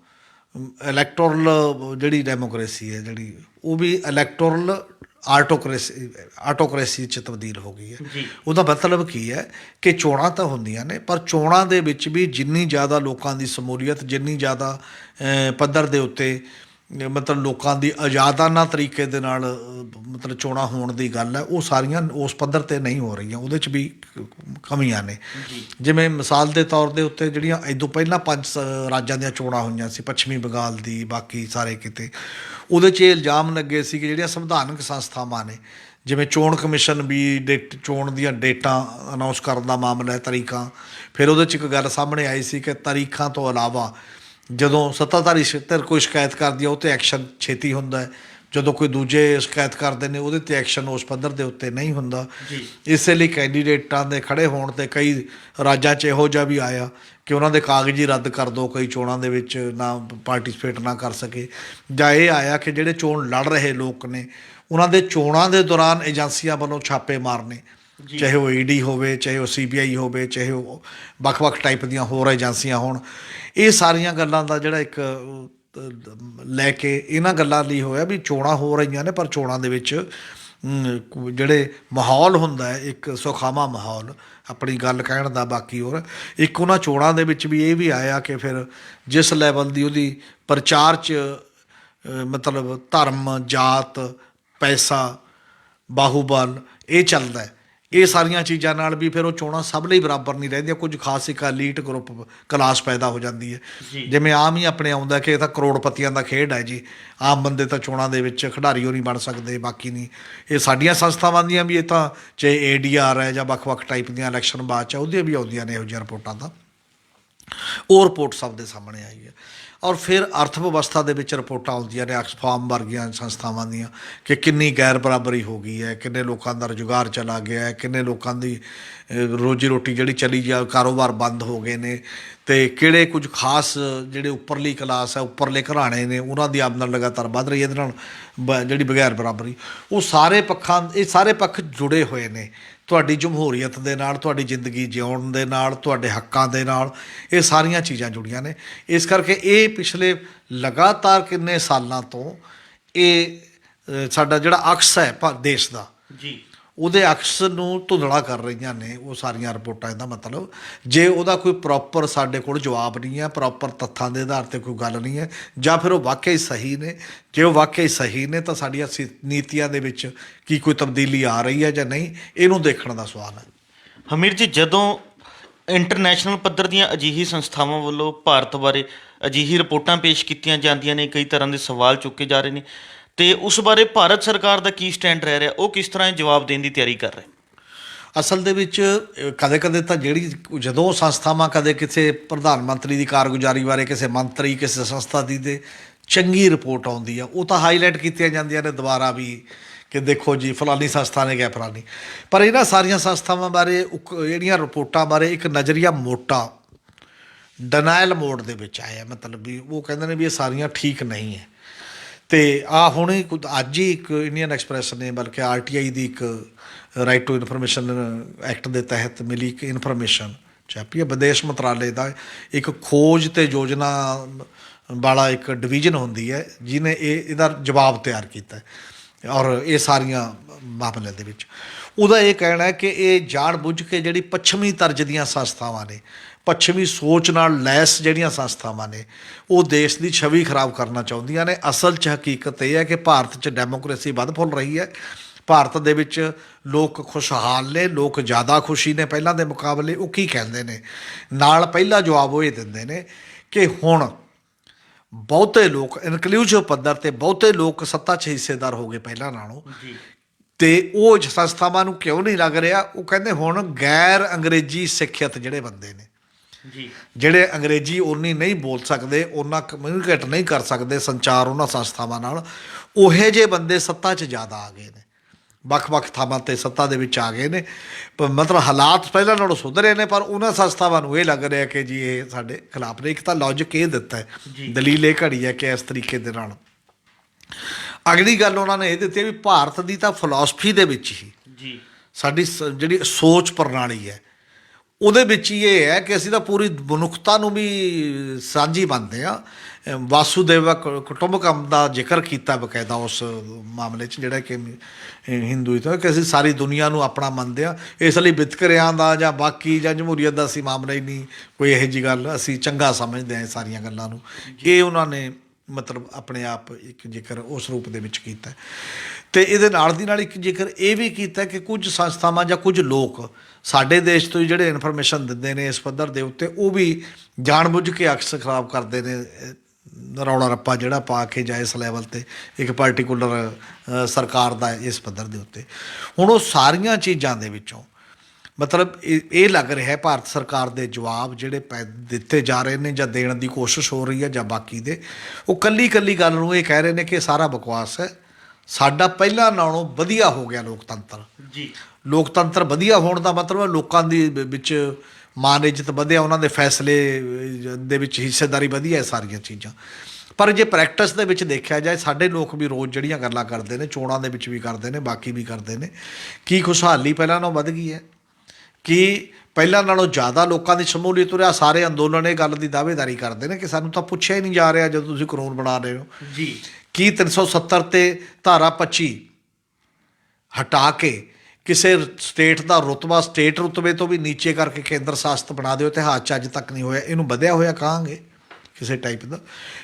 ਇਲੈਕਟੋਰਲ ਜਿਹੜੀ ਡੈਮੋਕ੍ਰੇਸੀ ਹੈ ਜਿਹੜੀ, ਉਹ ਵੀ ਇਲੈਕਟੋਰਲ ਆਟੋਕ੍ਰੇਸੀ 'ਚ ਤਬਦੀਲ ਹੋ ਗਈ ਹੈ। ਉਹਦਾ ਮਤਲਬ ਕੀ ਹੈ ਕਿ ਚੋਣਾਂ ਤਾਂ ਹੁੰਦੀਆਂ ਨੇ, ਪਰ ਚੋਣਾਂ ਦੇ ਵਿੱਚ ਵੀ ਜਿੰਨੀ ਜ਼ਿਆਦਾ ਲੋਕਾਂ ਦੀ ਸ਼ਮੂਲੀਅਤ, ਜਿੰਨੀ ਜ਼ਿਆਦਾ ਪੱਧਰ ਦੇ ਉੱਤੇ ਮਤਲਬ ਲੋਕਾਂ ਦੀ ਆਜ਼ਾਦਾਨਾ ਤਰੀਕੇ ਦੇ ਨਾਲ ਮਤਲਬ ਚੋਣਾਂ ਹੋਣ ਦੀ ਗੱਲ ਹੈ, ਉਹ ਸਾਰੀਆਂ ਉਸ ਪੱਧਰ 'ਤੇ ਨਹੀਂ ਹੋ ਰਹੀਆਂ। ਉਹਦੇ 'ਚ ਵੀ ਕਮੀਆਂ ਨੇ। ਜਿਵੇਂ ਮਿਸਾਲ ਦੇ ਤੌਰ ਦੇ ਉੱਤੇ ਜਿਹੜੀਆਂ ਇੱਦੋਂ ਪਹਿਲਾਂ 5 ਰਾਜਾਂ ਦੀਆਂ ਚੋਣਾਂ ਹੋਈਆਂ ਸੀ, ਪੱਛਮੀ ਬੰਗਾਲ ਦੀ, ਬਾਕੀ ਸਾਰੇ ਕਿਤੇ, ਉਹਦੇ 'ਚ ਇਹ ਇਲਜ਼ਾਮ ਲੱਗੇ ਸੀ ਕਿ ਜਿਹੜੀਆਂ ਸੰਵਿਧਾਨਕ ਸੰਸਥਾਵਾਂ ਨੇ, ਜਿਵੇਂ ਚੋਣ ਕਮਿਸ਼ਨ ਵੀ ਚੋਣ ਦੀਆਂ ਡੇਟਾਂ ਅਨਾਊਂਸ ਕਰਨ ਦਾ ਮਾਮਲਾ ਹੈ, ਤਾਰੀਖਾਂ, ਫਿਰ ਉਹਦੇ 'ਚ ਇੱਕ ਗੱਲ ਸਾਹਮਣੇ ਆਈ ਸੀ ਕਿ ਤਾਰੀਖਾਂ ਤੋਂ ਇਲਾਵਾ ਜਦੋਂ ਸੱਤਾਧਾਰੀ ਧਿਰ ਕੋਈ ਸ਼ਿਕਾਇਤ ਕਰਦੀ ਹੈ ਉਹ 'ਤੇ ਐਕਸ਼ਨ ਛੇਤੀ ਹੁੰਦਾ ਹੈ, ਜਦੋਂ ਕੋਈ ਦੂਜੇ ਸ਼ਿਕਾਇਤ ਕਰਦੇ ਨੇ ਉਹਦੇ 'ਤੇ ਐਕਸ਼ਨ ਉਸ ਪੱਧਰ ਦੇ ਉੱਤੇ ਨਹੀਂ ਹੁੰਦਾ। ਜੀ। ਇਸੇ ਲਈ ਕੈਂਡੀਡੇਟਾਂ ਦੇ ਖੜ੍ਹੇ ਹੋਣ 'ਤੇ ਕਈ ਰਾਜਾਂ 'ਚ ਇਹੋ ਜਿਹਾ ਵੀ ਆਇਆ ਕਿ ਉਹਨਾਂ ਦੇ ਕਾਗਜ਼ ਹੀ ਰੱਦ ਕਰ ਦਿਓ, ਕਈ ਚੋਣਾਂ ਦੇ ਵਿੱਚ ਨਾ ਪਾਰਟੀਸਪੇਟ ਨਾ ਕਰ ਸਕੇ, ਜਾਂ ਇਹ ਆਇਆ ਕਿ ਜਿਹੜੇ ਚੋਣ ਲੜ ਰਹੇ ਲੋਕ ਨੇ ਉਹਨਾਂ ਦੇ ਚੋਣਾਂ ਦੇ ਦੌਰਾਨ ਏਜੰਸੀਆਂ ਵੱਲੋਂ ਛਾਪੇ ਮਾਰਨੇ, ਚਾਹੇ ਉਹ ਈਡੀ ਹੋਵੇ, ਚਾਹੇ ਉਹ CBI ਹੋਵੇ, ਚਾਹੇ ਉਹ ਵੱਖ-ਵੱਖ ਟਾਈਪ ਦੀਆਂ ਹੋਰ ਏਜੰਸੀਆਂ ਹੋਣ। ਇਹ ਸਾਰੀਆਂ ਗੱਲਾਂ ਦਾ ਜਿਹੜਾ ਇੱਕ ਲੈ ਕੇ ਇਹਨਾਂ ਗੱਲਾਂ ਲਈ ਹੋਇਆ ਵੀ ਚੋਣਾਂ ਹੋ ਰਹੀਆਂ ਨੇ, ਪਰ ਚੋਣਾਂ ਦੇ ਵਿੱਚ ਜਿਹੜੇ ਮਾਹੌਲ ਹੁੰਦਾ ਹੈ ਇੱਕ ਸੁਖਾਵਾਂ ਮਾਹੌਲ, ਆਪਣੀ ਗੱਲ ਕਹਿਣ ਦਾ। ਬਾਕੀ ਹੋਰ ਇੱਕ ਉਹਨਾਂ ਚੋਣਾਂ ਦੇ ਵਿੱਚ ਵੀ ਇਹ ਵੀ ਆਇਆ ਕਿ ਫਿਰ ਜਿਸ ਲੈਵਲ ਦੀ ਉਹਦੀ ਪ੍ਰਚਾਰ 'ਚ ਮਤਲਬ ਧਰਮ, ਜਾਤ, ਪੈਸਾ, ਬਾਹੂਬਲ ਇਹ ਚੱਲਦਾ, ਇਹ ਸਾਰੀਆਂ ਚੀਜ਼ਾਂ ਨਾਲ ਵੀ ਫਿਰ ਉਹ ਚੋਣਾਂ ਸਭ ਲਈ ਬਰਾਬਰ ਨਹੀਂ ਰਹਿੰਦੀਆਂ। ਕੁਝ ਖਾਸ ਇੱਕ ਐਲੀਟ ਗਰੁੱਪ ਕਲਾਸ ਪੈਦਾ ਹੋ ਜਾਂਦੀ ਹੈ, ਜਿਵੇਂ ਆਮ ਹੀ ਆਪਣੇ ਆਉਂਦਾ ਕਿ ਇਹ ਤਾਂ ਕਰੋੜਪਤੀਆਂ ਦਾ ਖੇਡ ਹੈ ਜੀ, ਆਮ ਬੰਦੇ ਤਾਂ ਚੋਣਾਂ ਦੇ ਵਿੱਚ ਖਿਡਾਰੀ ਹੋ ਨਹੀਂ ਬਣ ਸਕਦੇ, ਬਾਕੀ ਨਹੀਂ। ਇਹ ਸਾਡੀਆਂ ਸੰਸਥਾਵਾਂ ਦੀਆਂ ਵੀ, ਇਹ ਤਾਂ ਚਾਹੇ ADR ਹੈ ਜਾਂ ਵੱਖ-ਵੱਖ ਟਾਈਪ ਦੀਆਂ ਇਲੈਕਸ਼ਨ ਬਾਅਦ 'ਚ ਉਹਦੀਆਂ ਵੀ ਆਉਂਦੀਆਂ ਨੇ ਇਹੋ ਜਿਹੀਆਂ ਰਿਪੋਰਟਾਂ। ਤਾਂ ਉਹ ਰਿਪੋਰਟ ਸਭ ਦੇ ਸਾਹਮਣੇ ਆਈ ਹੈ। ਔਰ ਫਿਰ ਅਰਥ ਵਿਵਸਥਾ ਦੇ ਵਿੱਚ ਰਿਪੋਰਟਾਂ ਆਉਂਦੀਆਂ ਨੇ ਆਕਸਫਾਮ ਵਰਗੀਆਂ ਸੰਸਥਾਵਾਂ ਦੀਆਂ ਕਿ ਕਿੰਨੀ ਗੈਰ ਬਰਾਬਰੀ ਹੋ ਗਈ ਹੈ, ਕਿੰਨੇ ਲੋਕਾਂ ਦਾ ਰੁਜ਼ਗਾਰ ਚਲਾ ਗਿਆ ਹੈ, ਕਿੰਨੇ ਲੋਕਾਂ ਦੀ ਰੋਜੀ ਰੋਟੀ ਜਿਹੜੀ ਚਲੀ ਜਾ, ਕਾਰੋਬਾਰ ਬੰਦ ਹੋ ਗਏ ਨੇ, ਅਤੇ ਕਿਹੜੇ ਕੁਝ ਖਾਸ ਜਿਹੜੇ ਉੱਪਰਲੀ ਕਲਾਸ ਹੈ, ਉੱਪਰਲੇ ਘਰਾਣੇ ਨੇ, ਉਹਨਾਂ ਦੀ ਆਮਦਨ ਲਗਾਤਾਰ ਵੱਧ ਰਹੀ ਹੈ ਇਹਦੇ ਨਾਲ ਜਿਹੜੀ ਬਗੈਰ ਬਰਾਬਰੀ। ਉਹ ਸਾਰੇ ਪੱਖਾਂ, ਇਹ ਸਾਰੇ ਪੱਖ ਜੁੜੇ ਹੋਏ ਨੇ ਤੁਹਾਡੀ ਜਮਹੂਰੀਅਤ ਦੇ ਨਾਲ, ਤੁਹਾਡੀ ਜ਼ਿੰਦਗੀ ਜਿਉਣ ਦੇ ਨਾਲ, ਤੁਹਾਡੇ ਹੱਕਾਂ ਦੇ ਨਾਲ, ਇਹ ਸਾਰੀਆਂ ਚੀਜ਼ਾਂ ਜੁੜੀਆਂ ਨੇ। ਇਸ ਕਰਕੇ ਇਹ ਪਿਛਲੇ ਲਗਾਤਾਰ ਕਿੰਨੇ ਸਾਲਾਂ ਤੋਂ ਇਹ ਸਾਡਾ ਜਿਹੜਾ ਅਕਸ ਹੈ ਦੇਸ਼ ਦਾ ਜੀ, ਉਹਦੇ ਅਕਸ ਨੂੰ ਧੁੰਦਲਾ ਕਰ ਰਹੀਆਂ ਨੇ ਉਹ ਸਾਰੀਆਂ ਰਿਪੋਰਟਾਂ। ਇਹਦਾ ਮਤਲਬ ਜੇ ਉਹਦਾ ਕੋਈ ਪ੍ਰੋਪਰ ਸਾਡੇ ਕੋਲ ਜਵਾਬ ਨਹੀਂ ਹੈ, ਪ੍ਰੋਪਰ ਤੱਥਾਂ ਦੇ ਆਧਾਰ 'ਤੇ ਕੋਈ ਗੱਲ ਨਹੀਂ ਹੈ, ਜਾਂ ਫਿਰ ਉਹ ਵਾਕਿਆ ਹੀ ਸਹੀ ਨੇ। ਜੇ ਉਹ ਵਾਕਿਆ ਹੀ ਸਹੀ ਨੇ ਤਾਂ ਸਾਡੀਆਂ ਨੀਤੀਆਂ ਦੇ ਵਿੱਚ ਕੀ ਕੋਈ ਤਬਦੀਲੀ ਆ ਰਹੀ ਹੈ ਜਾਂ ਨਹੀਂ, ਇਹਨੂੰ ਦੇਖਣ ਦਾ ਸਵਾਲ ਹੈ। ਹਮੀਰ ਜੀ, ਜਦੋਂ ਇੰਟਰਨੈਸ਼ਨਲ ਪੱਧਰ ਦੀਆਂ ਅਜਿਹੀ ਸੰਸਥਾਵਾਂ ਵੱਲੋਂ ਭਾਰਤ ਬਾਰੇ ਅਜਿਹੀ ਰਿਪੋਰਟਾਂ ਪੇਸ਼ ਕੀਤੀਆਂ ਜਾਂਦੀਆਂ ਨੇ, ਕਈ ਤਰ੍ਹਾਂ ਦੇ ਸਵਾਲ ਚੁੱਕੇ ਜਾ ਰਹੇ ਨੇ, ਅਤੇ ਉਸ ਬਾਰੇ ਭਾਰਤ ਸਰਕਾਰ ਦਾ ਕੀ ਸਟੈਂਡ ਰਹਿ ਰਿਹਾ, ਉਹ ਕਿਸ ਤਰ੍ਹਾਂ ਜਵਾਬ ਦੇਣ ਦੀ ਤਿਆਰੀ ਕਰ ਰਹੇ? ਅਸਲ ਦੇ ਵਿੱਚ ਕਦੇ ਕਦੇ ਤਾਂ ਜਿਹੜੀ ਜਦੋਂ ਸੰਸਥਾਵਾਂ ਕਦੇ ਕਿਸੇ ਪ੍ਰਧਾਨ ਮੰਤਰੀ ਦੀ ਕਾਰਗੁਜ਼ਾਰੀ ਬਾਰੇ, ਕਿਸੇ ਮੰਤਰੀ, ਕਿਸੇ ਸੰਸਥਾ ਦੀ ਤੇ ਚੰਗੀ ਰਿਪੋਰਟ ਆਉਂਦੀ ਆ, ਉਹ ਤਾਂ ਹਾਈਲਾਈਟ ਕੀਤੀਆਂ ਜਾਂਦੀਆਂ ਨੇ ਦੁਬਾਰਾ ਵੀ ਕਿ ਦੇਖੋ ਜੀ ਫਲਾਨੀ ਸੰਸਥਾ ਨੇ ਕਿਹਾ ਫਲਾਨੀ। ਪਰ ਇਹਨਾਂ ਸਾਰੀਆਂ ਸੰਸਥਾਵਾਂ ਬਾਰੇ ਜਿਹੜੀਆਂ ਰਿਪੋਰਟਾਂ ਬਾਰੇ ਇੱਕ ਨਜ਼ਰੀਆ ਮੋਟਾ ਡਨਾਇਲ ਮੋਡ ਦੇ ਵਿੱਚ ਆਇਆ, ਮਤਲਬ ਵੀ ਉਹ ਕਹਿੰਦੇ ਨੇ ਵੀ ਇਹ ਸਾਰੀਆਂ ਠੀਕ ਨਹੀਂ ਹੈ। ਅਤੇ ਹੁਣ ਅੱਜ ਹੀ ਇੱਕ ਇੰਡੀਅਨ ਐਕਸਪ੍ਰੈਸ ਨੇ, ਬਲਕਿ RTI ਦੀ ਇੱਕ ਰਾਈਟ ਟੂ ਇਨਫੋਰਮੇਸ਼ਨ ਐਕਟ ਦੇ ਤਹਿਤ ਮਿਲੀ ਇੱਕ ਇਨਫੋਰਮੇਸ਼ਨ ਛਾਪੀ ਹੈ। ਵਿਦੇਸ਼ ਮੰਤਰਾਲੇ ਦਾ ਇੱਕ ਖੋਜ ਅਤੇ ਯੋਜਨਾ ਵਾਲਾ ਇੱਕ ਡਿਵੀਜ਼ਨ ਹੁੰਦੀ ਹੈ ਜਿਹਨੇ ਇਹਦਾ ਜਵਾਬ ਤਿਆਰ ਕੀਤਾ ਔਰ ਇਹ ਸਾਰੀਆਂ ਮਾਮਲਿਆਂ ਦੇ ਵਿੱਚ ਉਹਦਾ ਇਹ ਕਹਿਣਾ ਹੈ ਕਿ ਇਹ ਜਾਣ ਬੁੱਝ ਕੇ ਜਿਹੜੀ ਪੱਛਮੀ ਤਰਜ਼ ਦੀਆਂ ਸੰਸਥਾਵਾਂ ਨੇ, ਪੱਛਮੀ ਸੋਚ ਨਾਲ ਲੈਸ ਜਿਹੜੀਆਂ ਸੰਸਥਾਵਾਂ ਨੇ, ਉਹ ਦੇਸ਼ ਦੀ ਛਵੀ ਖਰਾਬ ਕਰਨਾ ਚਾਹੁੰਦੀਆਂ ਨੇ। ਅਸਲ 'ਚ ਹਕੀਕਤ ਇਹ ਹੈ ਕਿ ਭਾਰਤ 'ਚ ਡੈਮੋਕ੍ਰੇਸੀ ਵੱਧ ਫੁੱਲ ਰਹੀ ਹੈ, ਭਾਰਤ ਦੇ ਵਿੱਚ ਲੋਕ ਖੁਸ਼ਹਾਲ ਨੇ, ਲੋਕ ਜ਼ਿਆਦਾ ਖੁਸ਼ੀ ਨੇ ਪਹਿਲਾਂ ਦੇ ਮੁਕਾਬਲੇ। ਉਹ ਕੀ ਕਹਿੰਦੇ ਨੇ ਨਾਲ, ਪਹਿਲਾ ਜਵਾਬ ਉਹ ਇਹ ਦਿੰਦੇ ਨੇ ਕਿ ਹੁਣ ਬਹੁਤੇ ਲੋਕ ਇਨਕਲੂਸਿਵ ਪੱਧਰ 'ਤੇ ਬਹੁਤੇ ਲੋਕ ਸੱਤਾ 'ਚ ਹਿੱਸੇਦਾਰ ਹੋ ਗਏ ਪਹਿਲਾਂ ਨਾਲੋਂ। ਅਤੇ ਉਹ ਸੰਸਥਾਵਾਂ ਨੂੰ ਕਿਉਂ ਨਹੀਂ ਲੱਗ ਰਿਹਾ, ਉਹ ਕਹਿੰਦੇ ਹੁਣ ਗੈਰ ਅੰਗਰੇਜ਼ੀ ਸਿੱਖਿਅਤ ਜਿਹੜੇ ਬੰਦੇ ਨੇ, ਜਿਹੜੇ ਅੰਗਰੇਜ਼ੀ ਓਨੀ ਨਹੀਂ ਬੋਲ ਸਕਦੇ, ਉਹਨਾਂ ਕਮਿਊਨੀਕੇਟ ਨਹੀਂ ਕਰ ਸਕਦੇ ਸੰਚਾਰ ਉਹਨਾਂ ਸੰਸਥਾਵਾਂ ਨਾਲ, ਉਹੇ ਜਿਹੇ ਬੰਦੇ ਸੱਤਾ 'ਚ ਜ਼ਿਆਦਾ ਆ ਗਏ ਨੇ, ਵੱਖ-ਵੱਖ ਥਾਵਾਂ 'ਤੇ ਸੱਤਾ ਦੇ ਵਿੱਚ ਆ ਗਏ ਨੇ। ਮਤਲਬ ਹਾਲਾਤ ਪਹਿਲਾਂ ਨਾਲੋਂ ਸੁਧਰੇ ਨੇ, ਪਰ ਉਹਨਾਂ ਸੰਸਥਾਵਾਂ ਨੂੰ ਇਹ ਲੱਗ ਰਿਹਾ ਕਿ ਜੀ ਇਹ ਸਾਡੇ ਖਿਲਾਫ ਨੇ। ਇੱਕ ਤਾਂ ਲੌਜਿਕ ਇਹ ਦਿੱਤਾ ਹੈ, ਦਲੀਲ ਇਹ ਘੜੀ ਹੈ ਕਿ ਇਸ ਤਰੀਕੇ ਦੇ ਨਾਲ। ਅਗਲੀ ਗੱਲ ਉਹਨਾਂ ਨੇ ਇਹ ਦਿੱਤੀ ਵੀ ਭਾਰਤ ਦੀ ਤਾਂ ਫਿਲਾਸਫੀ ਦੇ ਵਿੱਚ ਹੀ ਸਾਡੀ ਜਿਹੜੀ ਸੋਚ ਪ੍ਰਣਾਲੀ ਹੈ ਉਹਦੇ ਵਿੱਚ ਹੀ ਇਹ ਹੈ ਕਿ ਅਸੀਂ ਤਾਂ ਪੂਰੀ ਮਨੁੱਖਤਾ ਨੂੰ ਵੀ ਸਾਂਝੀ ਮੰਨਦੇ ਹਾਂ। ਵਾਸੂਦੇਵ ਕੁਟੁੰਬਕਮ ਦਾ ਜ਼ਿਕਰ ਕੀਤਾ ਬਕਾਇਦਾ ਉਸ ਮਾਮਲੇ 'ਚ, ਜਿਹੜਾ ਕਿ ਹਿੰਦੂਇਜ਼ਮ ਕਿ ਅਸੀਂ ਸਾਰੀ ਦੁਨੀਆ ਨੂੰ ਆਪਣਾ ਮੰਨਦੇ ਹਾਂ, ਇਸ ਲਈ ਵਿਤਕਰਿਆਂ ਦਾ ਜਾਂ ਬਾਕੀ ਜਾਂ ਜਮਹੂਰੀਅਤ ਦਾ ਅਸੀਂ ਮਾਮਲਾ ਹੀ ਨਹੀਂ ਕੋਈ ਇਹੋ ਜਿਹੀ ਗੱਲ, ਅਸੀਂ ਚੰਗਾ ਸਮਝਦੇ ਹਾਂ ਇਹ ਸਾਰੀਆਂ ਗੱਲਾਂ ਨੂੰ। ਇਹ ਉਹਨਾਂ ਨੇ ਮਤਲਬ ਆਪਣੇ ਆਪ ਇੱਕ ਜ਼ਿਕਰ ਉਸ ਰੂਪ ਦੇ ਵਿੱਚ ਕੀਤਾ। ਅਤੇ ਇਹਦੇ ਨਾਲ ਦੀ ਨਾਲ ਇੱਕ ਜ਼ਿਕਰ ਇਹ ਵੀ ਕੀਤਾ ਕਿ ਕੁਝ ਸੰਸਥਾਵਾਂ ਜਾਂ ਕੁਝ ਲੋਕ ਸਾਡੇ ਦੇਸ਼ ਤੋਂ ਜਿਹੜੇ ਇਨਫੋਰਮੇਸ਼ਨ ਦਿੰਦੇ ਨੇ ਇਸ ਪੱਧਰ ਦੇ ਉੱਤੇ, ਉਹ ਵੀ ਜਾਣ ਬੁੱਝ ਕੇ ਅਕਸ ਖਰਾਬ ਕਰਦੇ ਨੇ, ਰੌਲਾ ਰੱਪਾ ਜਿਹੜਾ ਪਾ ਕੇ ਜਾਂ ਇਸ ਲੈਵਲ 'ਤੇ ਇੱਕ ਪਾਰਟੀਕੂਲਰ ਸਰਕਾਰ ਦਾ ਇਸ ਪੱਧਰ ਦੇ ਉੱਤੇ। ਹੁਣ ਉਹ ਸਾਰੀਆਂ ਚੀਜ਼ਾਂ ਦੇ ਵਿੱਚੋਂ ਮਤਲਬ ਇਹ ਲੱਗ ਰਿਹਾ ਭਾਰਤ ਸਰਕਾਰ ਦੇ ਜਵਾਬ ਜਿਹੜੇ ਦਿੱਤੇ ਜਾ ਰਹੇ ਨੇ ਜਾਂ ਦੇਣ ਦੀ ਕੋਸ਼ਿਸ਼ ਹੋ ਰਹੀ ਹੈ ਜਾਂ ਬਾਕੀ ਦੇ, ਉਹ ਕੱਲੀ ਗੱਲ ਨੂੰ ਇਹ ਕਹਿ ਰਹੇ ਨੇ ਕਿ ਸਾਰਾ ਬਕਵਾਸ ਹੈ, ਸਾਡਾ ਪਹਿਲਾਂ ਨਾਲੋਂ ਵਧੀਆ ਹੋ ਗਿਆ ਲੋਕਤੰਤਰ। ਜੀ ਲੋਕਤੰਤਰ ਵਧੀਆ ਹੋਣ ਦਾ ਮਤਲਬ ਹੈ ਲੋਕਾਂ ਦੀ ਵਿੱਚ ਮਾਨ ਇੱਜ਼ਤ ਵਧਿਆ, ਉਹਨਾਂ ਦੇ ਫੈਸਲੇ ਦੇ ਵਿੱਚ ਹਿੱਸੇਦਾਰੀ ਵਧੀ ਹੈ, ਸਾਰੀਆਂ ਚੀਜ਼ਾਂ। ਪਰ ਜੇ ਪ੍ਰੈਕਟਿਸ ਦੇ ਵਿੱਚ ਦੇਖਿਆ ਜਾਏ, ਸਾਡੇ ਲੋਕ ਵੀ ਰੋਜ਼ ਜਿਹੜੀਆਂ ਗੱਲਾਂ ਕਰਦੇ ਨੇ, ਚੋਣਾਂ ਦੇ ਵਿੱਚ ਵੀ ਕਰਦੇ ਨੇ, ਬਾਕੀ ਵੀ ਕਰਦੇ ਨੇ, ਕੀ ਖੁਸ਼ਹਾਲੀ ਪਹਿਲਾਂ ਨਾਲੋਂ ਵੱਧ ਗਈ ਹੈ? ਕਿ ਪਹਿਲਾਂ ਨਾਲੋਂ ਜ਼ਿਆਦਾ ਲੋਕਾਂ ਦੀ ਸ਼ਮੂਲੀਅਤ ਰਿਹਾ? ਸਾਰੇ ਅੰਦੋਲਨ ਇਹ ਗੱਲ ਦੀ ਦਾਅਵੇਦਾਰੀ ਕਰਦੇ ਨੇ ਕਿ ਸਾਨੂੰ ਤਾਂ ਪੁੱਛਿਆ ਹੀ ਨਹੀਂ ਜਾ ਰਿਹਾ ਜਦੋਂ ਤੁਸੀਂ ਕਾਨੂੰਨ ਬਣਾ ਰਹੇ ਹੋ। ਜੀ ਕੀ 370 ਤੇ ਧਾਰਾ 25 ਹਟਾ ਕੇ ਕਿਸੇ ਸਟੇਟ ਦਾ ਰੁਤਬਾ ਸਟੇਟ ਰੁਤਬੇ ਤੋਂ ਵੀ ਨੀਚੇ ਕਰਕੇ ਕੇਂਦਰ ਸ਼ਾਸਤ ਬਣਾ ਦਿਓ? ਇਤਿਹਾਸ 'ਚ ਅੱਜ ਤੱਕ ਨਹੀਂ ਹੋਇਆ। ਇਹਨੂੰ ਵਧਿਆ ਹੋਇਆ ਕਹਾਂਗੇ ਕਿਸੇ ਟਾਈਪ ਦਾ?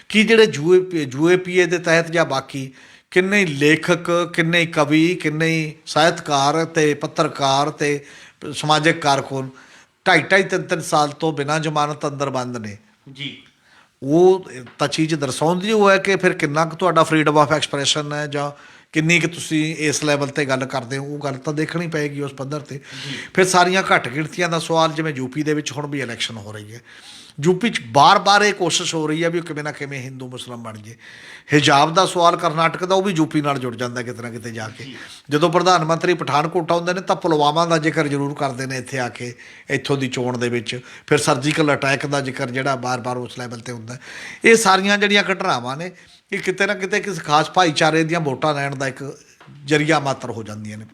ਕੀ ਜਿਹੜੇ UAPA ਦੇ ਤਹਿਤ ਜਾਂ ਬਾਕੀ ਕਿੰਨੇ ਹੀ ਲੇਖਕ, ਕਿੰਨੇ ਹੀ ਕਵੀ, ਕਿੰਨੇ ਹੀ ਸਾਹਿਤਕਾਰ ਤੇ ਪੱਤਰਕਾਰ ਤੇ ਸਮਾਜਿਕ ਕਾਰਕੁਨ 2.5-3 ਸਾਲ ਤੋਂ ਬਿਨਾਂ ਜ਼ਮਾਨਤ ਅੰਦਰ ਬੰਦ ਨੇ? ਜੀ ਉਹ ਤਾਂ ਚੀਜ਼ ਦਰਸਾਉਂਦੀ ਉਹ ਹੈ ਕਿ ਫਿਰ ਕਿੰਨਾ ਕੁ ਤੁਹਾਡਾ ਫਰੀਡਮ ਆਫ ਐਕਸਪ੍ਰੈਸ਼ਨ ਹੈ, ਜਾਂ ਕਿੰਨੀ ਕੁ ਤੁਸੀਂ ਇਸ ਲੈਵਲ 'ਤੇ ਗੱਲ ਕਰਦੇ ਹੋ। ਉਹ ਗੱਲ ਤਾਂ ਦੇਖਣੀ ਪਏਗੀ ਉਸ ਪੱਧਰ 'ਤੇ। ਫਿਰ ਸਾਰੀਆਂ ਘੱਟ ਗਿਣਤੀਆਂ ਦਾ ਸਵਾਲ, ਜਿਵੇਂ ਯੂਪੀ ਦੇ ਵਿੱਚ ਹੁਣ ਵੀ ਇਲੈਕਸ਼ਨ ਹੋ ਰਹੀ ਹੈ, ਯੂਪੀ 'ਚ ਬਾਰ-ਬਾਰ ਇਹ ਕੋਸ਼ਿਸ਼ ਹੋ ਰਹੀ ਹੈ ਵੀ ਉਹ ਕਿਵੇਂ ਨਾ ਕਿਵੇਂ ਹਿੰਦੂ ਮੁਸਲਿਮ ਬਣ ਜੇ। ਹਿਜਾਬ ਦਾ ਸਵਾਲ ਕਰਨਾਟਕ ਦਾ, ਉਹ ਵੀ ਯੂਪੀ ਨਾਲ ਜੁੜ ਜਾਂਦਾ ਕਿਤੇ ਨਾ ਕਿਤੇ ਜਾ ਕੇ। ਜਦੋਂ ਪ੍ਰਧਾਨ ਮੰਤਰੀ ਪਠਾਨਕੋਟ ਆਉਂਦੇ ਨੇ ਤਾਂ ਪੁਲਵਾਮਾ ਦਾ ਜ਼ਿਕਰ ਜ਼ਰੂਰ ਕਰਦੇ ਨੇ ਇੱਥੇ ਆ ਕੇ, ਇੱਥੋਂ ਦੀ ਚੋਣ ਦੇ ਵਿੱਚ। ਫਿਰ ਸਰਜੀਕਲ ਅਟੈਕ ਦਾ ਜ਼ਿਕਰ ਜਿਹੜਾ ਬਾਰ-ਬਾਰ ਉਸ ਲੈਵਲ 'ਤੇ ਹੁੰਦਾ। ਇਹ ਸਾਰੀਆਂ ਜਿਹੜੀਆਂ ਘਟਨਾਵਾਂ ਨੇ, ਇਹ ਕਿਤੇ ਨਾ ਕਿਤੇ ਕਿਸੇ ਖਾਸ ਭਾਈਚਾਰੇ ਦੀਆਂ ਵੋਟਾਂ ਲੈਣ ਦਾ ਇੱਕ ਜ਼ਰੀਆ ਮਾਤਰ ਹੋ ਜਾਂਦੀਆਂ ਨੇ।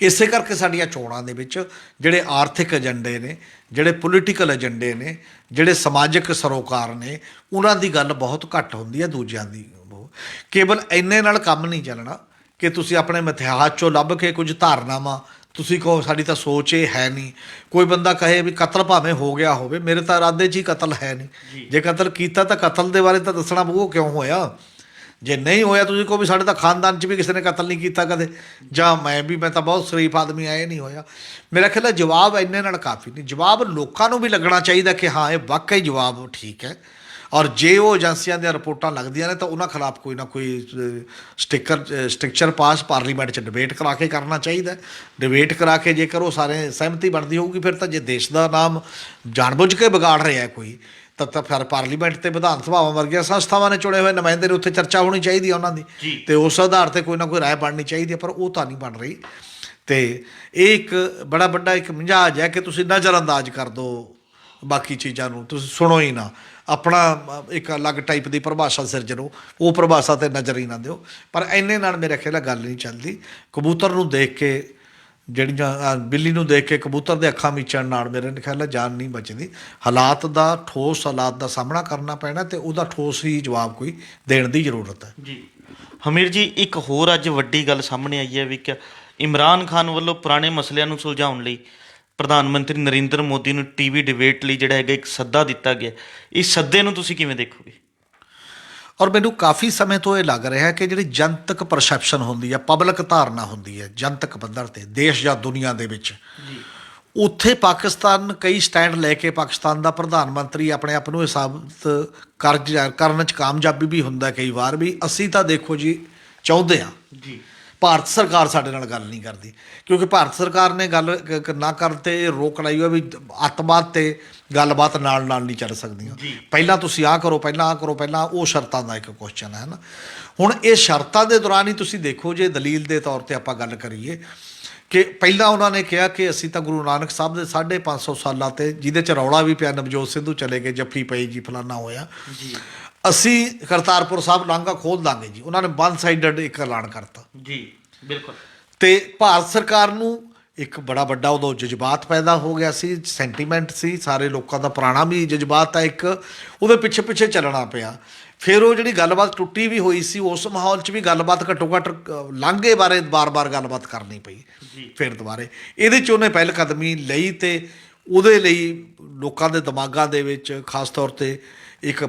ਇਸੇ ਕਰਕੇ ਸਾਡੀਆਂ ਚੋਣਾਂ ਦੇ ਵਿੱਚ ਜਿਹੜੇ ਆਰਥਿਕ ਏਜੰਡੇ ਨੇ, ਜਿਹੜੇ ਪੋਲੀਟੀਕਲ ਏਜੰਡੇ ਨੇ, ਜਿਹੜੇ ਸਮਾਜਿਕ ਸਰੋਕਾਰ ਨੇ, ਉਹਨਾਂ ਦੀ ਗੱਲ ਬਹੁਤ ਘੱਟ ਹੁੰਦੀ ਹੈ, ਦੂਜਿਆਂ ਦੀ। ਕੇਵਲ ਇੰਨੇ ਨਾਲ ਕੰਮ ਨਹੀਂ ਚੱਲਣਾ ਕਿ ਤੁਸੀਂ ਆਪਣੇ ਇਤਿਹਾਸ 'ਚੋਂ ਲੱਭ ਕੇ ਕੁਝ ਧਾਰਨਾਵਾਂ ਤੁਸੀਂ ਕਹੋ ਸਾਡੀ ਤਾਂ ਸੋਚ ਇਹ ਹੈ ਨਹੀਂ। ਕੋਈ ਬੰਦਾ ਕਹੇ ਵੀ ਕਤਲ ਭਾਵੇਂ ਹੋ ਗਿਆ ਹੋਵੇ, ਮੇਰੇ ਤਾਂ ਇਰਾਦੇ 'ਚ ਹੀ ਕਤਲ ਹੈ ਨਹੀਂ। ਜੇ ਕਤਲ ਕੀਤਾ ਤਾਂ ਕਤਲ ਦੇ ਬਾਰੇ ਤਾਂ ਦੱਸਣਾ ਪਊ ਉਹ ਕਿਉਂ ਹੋਇਆ। ਜੇ ਨਹੀਂ ਹੋਇਆ ਤੁਸੀਂ ਕਹੋ ਵੀ ਸਾਡੇ ਤਾਂ ਖਾਨਦਾਨ 'ਚ ਵੀ ਕਿਸੇ ਨੇ ਕਤਲ ਨਹੀਂ ਕੀਤਾ ਕਦੇ, ਜਾਂ ਮੈਂ ਤਾਂ ਬਹੁਤ ਸ਼ਰੀਫ ਆਦਮੀ ਆ, ਇਹ ਨਹੀਂ ਹੋਇਆ। ਮੇਰਾ ਖਿਆਲ ਹੈ ਜਵਾਬ ਇੰਨੇ ਨਾਲ ਕਾਫੀ ਨਹੀਂ। ਜਵਾਬ ਲੋਕਾਂ ਨੂੰ ਵੀ ਲੱਗਣਾ ਚਾਹੀਦਾ ਕਿ ਹਾਂ ਇਹ ਵਾਕਈ ਜਵਾਬ ਠੀਕ ਹੈ। ਔਰ ਜੇ ਉਹ ਏਜੰਸੀਆਂ ਦੀਆਂ ਰਿਪੋਰਟਾਂ ਲੱਗਦੀਆਂ ਨੇ ਤਾਂ ਉਹਨਾਂ ਖਿਲਾਫ ਕੋਈ ਨਾ ਕੋਈ ਸਟ੍ਰਿਕਚਰ ਪਾਸ ਪਾਰਲੀਮੈਂਟ 'ਚ ਡਿਬੇਟ ਕਰਾ ਕੇ ਕਰਨਾ ਚਾਹੀਦਾ। ਡਿਬੇਟ ਕਰਾ ਕੇ ਜੇਕਰ ਉਹ ਸਾਰੇ ਸਹਿਮਤੀ ਬਣਦੀ ਹੋਊਗੀ, ਫਿਰ ਤਾਂ ਜੇ ਦੇਸ਼ ਦਾ ਨਾਮ ਜਾਣਬੁੱਝ ਕੇ ਵਿਗਾੜ ਰਿਹਾ ਕੋਈ, ਤਾਂ ਫਿਰ ਪਾਰਲੀਮੈਂਟ ਤੇ ਵਿਧਾਨ ਸਭਾਵਾਂ ਵਰਗੀਆਂ ਸੰਸਥਾਵਾਂ ਨੇ ਚੁਣੇ ਹੋਏ ਨੁਮਾਇੰਦੇ ਨੇ, ਉੱਥੇ ਚਰਚਾ ਹੋਣੀ ਚਾਹੀਦੀ ਹੈ ਉਹਨਾਂ ਦੀ, ਤੇ ਉਸ ਆਧਾਰ ਤੇ ਕੋਈ ਨਾ ਕੋਈ ਰਾਏ ਬਣਨੀ ਚਾਹੀਦੀ ਹੈ। ਪਰ ਉਹ ਤਾਂ ਨਹੀਂ ਬਣ ਰਹੀ। ਤੇ ਇਹ ਇੱਕ ਬੜਾ ਵੱਡਾ ਇੱਕ ਮਿਜ਼ਾਜ ਹੈ ਕਿ ਤੁਸੀਂ ਨਜ਼ਰਅੰਦਾਜ਼ ਕਰ ਦਿਓ ਬਾਕੀ ਚੀਜ਼ਾਂ ਨੂੰ, ਤੁਸੀਂ ਸੁਣੋ ਹੀ ਨਾ, ਆਪਣਾ ਇੱਕ ਅਲੱਗ ਟਾਈਪ ਦੀ ਪਰਿਭਾਸ਼ਾ ਸਿਰਜੋ, ਉਹ ਪਰਿਭਾਸ਼ਾ 'ਤੇ ਨਜ਼ਰ ਹੀ ਨਾ ਦਿਓ। ਪਰ ਇੰਨੇ ਨਾਲ ਮੇਰੇ ਖਿਆਲ ਗੱਲ ਨਹੀਂ ਚੱਲਦੀ। ਕਬੂਤਰ ਨੂੰ ਦੇਖ ਕੇ, ਜਿਹੜੀਆਂ ਬਿੱਲੀ ਨੂੰ ਦੇਖ ਕੇ ਕਬੂਤਰ ਦੇ ਅੱਖਾਂ ਮੀਚਣ ਨਾਲ ਮੇਰੇ ਖਿਆਲ ਹੈ ਜਾਨ ਨਹੀਂ ਬਚਦੀ। ਹਾਲਾਤ ਦਾ, ਠੋਸ ਹਾਲਾਤ ਦਾ ਸਾਹਮਣਾ ਕਰਨਾ ਪੈਣਾ ਅਤੇ ਉਹਦਾ ਠੋਸ ਹੀ ਜਵਾਬ ਕੋਈ ਦੇਣ ਦੀ ਜ਼ਰੂਰਤ ਹੈ। ਜੀ ਹਮੀਰ ਜੀ, ਇੱਕ ਹੋਰ ਅੱਜ ਵੱਡੀ ਗੱਲ ਸਾਹਮਣੇ ਆਈ ਹੈ ਵੀ ਕਿ ਇਮਰਾਨ ਖਾਨ ਵੱਲੋਂ ਪੁਰਾਣੇ ਮਸਲਿਆਂ ਨੂੰ ਸੁਲਝਾਉਣ ਲਈ ਪ੍ਰਧਾਨ ਮੰਤਰੀ ਨਰਿੰਦਰ ਮੋਦੀ ਨੂੰ ਟੀਵੀ ਡਿਬੇਟ ਲਈ ਜਿਹੜਾ ਹੈਗਾ ਇੱਕ ਸੱਦਾ ਦਿੱਤਾ ਗਿਆ। ਇਸ ਸੱਦੇ ਨੂੰ ਤੁਸੀਂ ਕਿਵੇਂ ਦੇਖੋਗੇ? ਔਰ ਮੈਨੂੰ ਕਾਫੀ ਸਮੇਂ ਤੋਂ ਇਹ ਲੱਗ ਰਿਹਾ ਕਿ ਜਿਹੜੀ ਜਨਤਕ ਪਰਸੈਪਸ਼ਨ ਹੁੰਦੀ ਹੈ, ਪਬਲਿਕ ਧਾਰਨਾ ਹੁੰਦੀ ਹੈ ਜਨਤਕ ਪੱਧਰ 'ਤੇ ਦੇਸ਼ ਜਾਂ ਦੁਨੀਆ ਦੇ ਵਿੱਚ, ਉੱਥੇ ਪਾਕਿਸਤਾਨ ਕਈ ਸਟੈਂਡ ਲੈ ਕੇ ਪਾਕਿਸਤਾਨ ਦਾ ਪ੍ਰਧਾਨ ਮੰਤਰੀ ਆਪਣੇ ਆਪ ਨੂੰ ਇਹ ਸਾਬਤ ਕਰਨ 'ਚ ਕਾਮਯਾਬੀ ਵੀ ਹੁੰਦਾ ਕਈ ਵਾਰ ਵੀ ਅਸੀਂ ਤਾਂ ਦੇਖੋ ਜੀ ਚਾਹੁੰਦੇ ਹਾਂ ਜੀ, ਭਾਰਤ ਸਰਕਾਰ ਸਾਡੇ ਨਾਲ ਗੱਲ ਨਹੀਂ ਕਰਦੀ, ਕਿਉਂਕਿ ਭਾਰਤ ਸਰਕਾਰ ਨੇ ਗੱਲ ਨਾ ਕਰਨ 'ਤੇ ਰੋਕ ਲਾਈ ਹੋਈ ਵੀ ਅੱਤਵਾਦ 'ਤੇ ਗੱਲਬਾਤ ਨਾਲ ਨਹੀਂ ਚੱਲ ਸਕਦੀਆਂ। ਪਹਿਲਾਂ ਤੁਸੀਂ ਆਹ ਕਰੋ, ਪਹਿਲਾਂ ਆਹ ਕਰੋ, ਪਹਿਲਾਂ ਉਹ ਸ਼ਰਤਾਂ ਦਾ ਇੱਕ ਕੁਐਸਚਨ ਹੈ ਨਾ। ਹੁਣ ਇਹ ਸ਼ਰਤਾਂ ਦੇ ਦੌਰਾਨ ਹੀ ਤੁਸੀਂ ਦੇਖੋ, ਜੇ ਦਲੀਲ ਦੇ ਤੌਰ 'ਤੇ ਆਪਾਂ ਗੱਲ ਕਰੀਏ ਕਿ ਪਹਿਲਾਂ ਉਹਨਾਂ ਨੇ ਕਿਹਾ ਕਿ ਅਸੀਂ ਤਾਂ ਗੁਰੂ ਨਾਨਕ ਸਾਹਿਬ ਦੇ 550 ਸਾਲਾਂ 'ਤੇ, ਜਿਹਦੇ 'ਚ ਰੌਲਾ ਵੀ ਪਿਆ, ਨਵਜੋਤ ਸਿੱਧੂ ਚਲੇ ਗਏ, ਜੱਫੀ ਪਈ ਜੀ, ਫਲਾਨਾ ਹੋਇਆ, ਅਸੀਂ ਕਰਤਾਰਪੁਰ ਸਾਹਿਬ ਲਾਂਘਾ ਖੋਲ੍ਹ ਦਾਂਗੇ ਜੀ। ਉਹਨਾਂ ਨੇ ਵਨ ਸਾਈਡਡ ਇੱਕ ਐਲਾਨ ਕਰਤਾ ਜੀ। ਬਿਲਕੁਲ। ਤੇ ਭਾਰਤ ਸਰਕਾਰ ਨੂੰ ਇੱਕ ਬੜਾ ਵੱਡਾ ਉਦੋਂ ਜਜ਼ਬਾਤ ਪੈਦਾ ਹੋ ਗਿਆ ਸੀ, ਸੈਂਟੀਮੈਂਟ ਸੀ, ਸਾਰੇ ਲੋਕਾਂ ਦਾ ਪੁਰਾਣਾ ਵੀ ਜਜ਼ਬਾਤ ਹੈ ਇੱਕ, ਉਹਦੇ ਪਿੱਛੇ ਚੱਲਣਾ ਪਿਆ। ਫਿਰ ਉਹ ਜਿਹੜੀ ਗੱਲਬਾਤ ਟੁੱਟੀ ਵੀ ਹੋਈ ਸੀ, ਉਸ ਮਾਹੌਲ 'ਚ ਵੀ ਗੱਲਬਾਤ ਘੱਟੋ ਘੱਟ ਲਾਂਘੇ ਬਾਰੇ ਬਾਰ-ਬਾਰ ਗੱਲਬਾਤ ਕਰਨੀ ਪਈ ਫਿਰ ਦੁਬਾਰੇ। ਇਹਦੇ 'ਚ ਉਹਨੇ ਪਹਿਲ ਕਦਮੀ ਲਈ ਅਤੇ ਉਹਦੇ ਲਈ ਲੋਕਾਂ ਦੇ ਦਿਮਾਗਾਂ ਦੇ ਵਿੱਚ, ਖਾਸ ਤੌਰ 'ਤੇ ਇੱਕ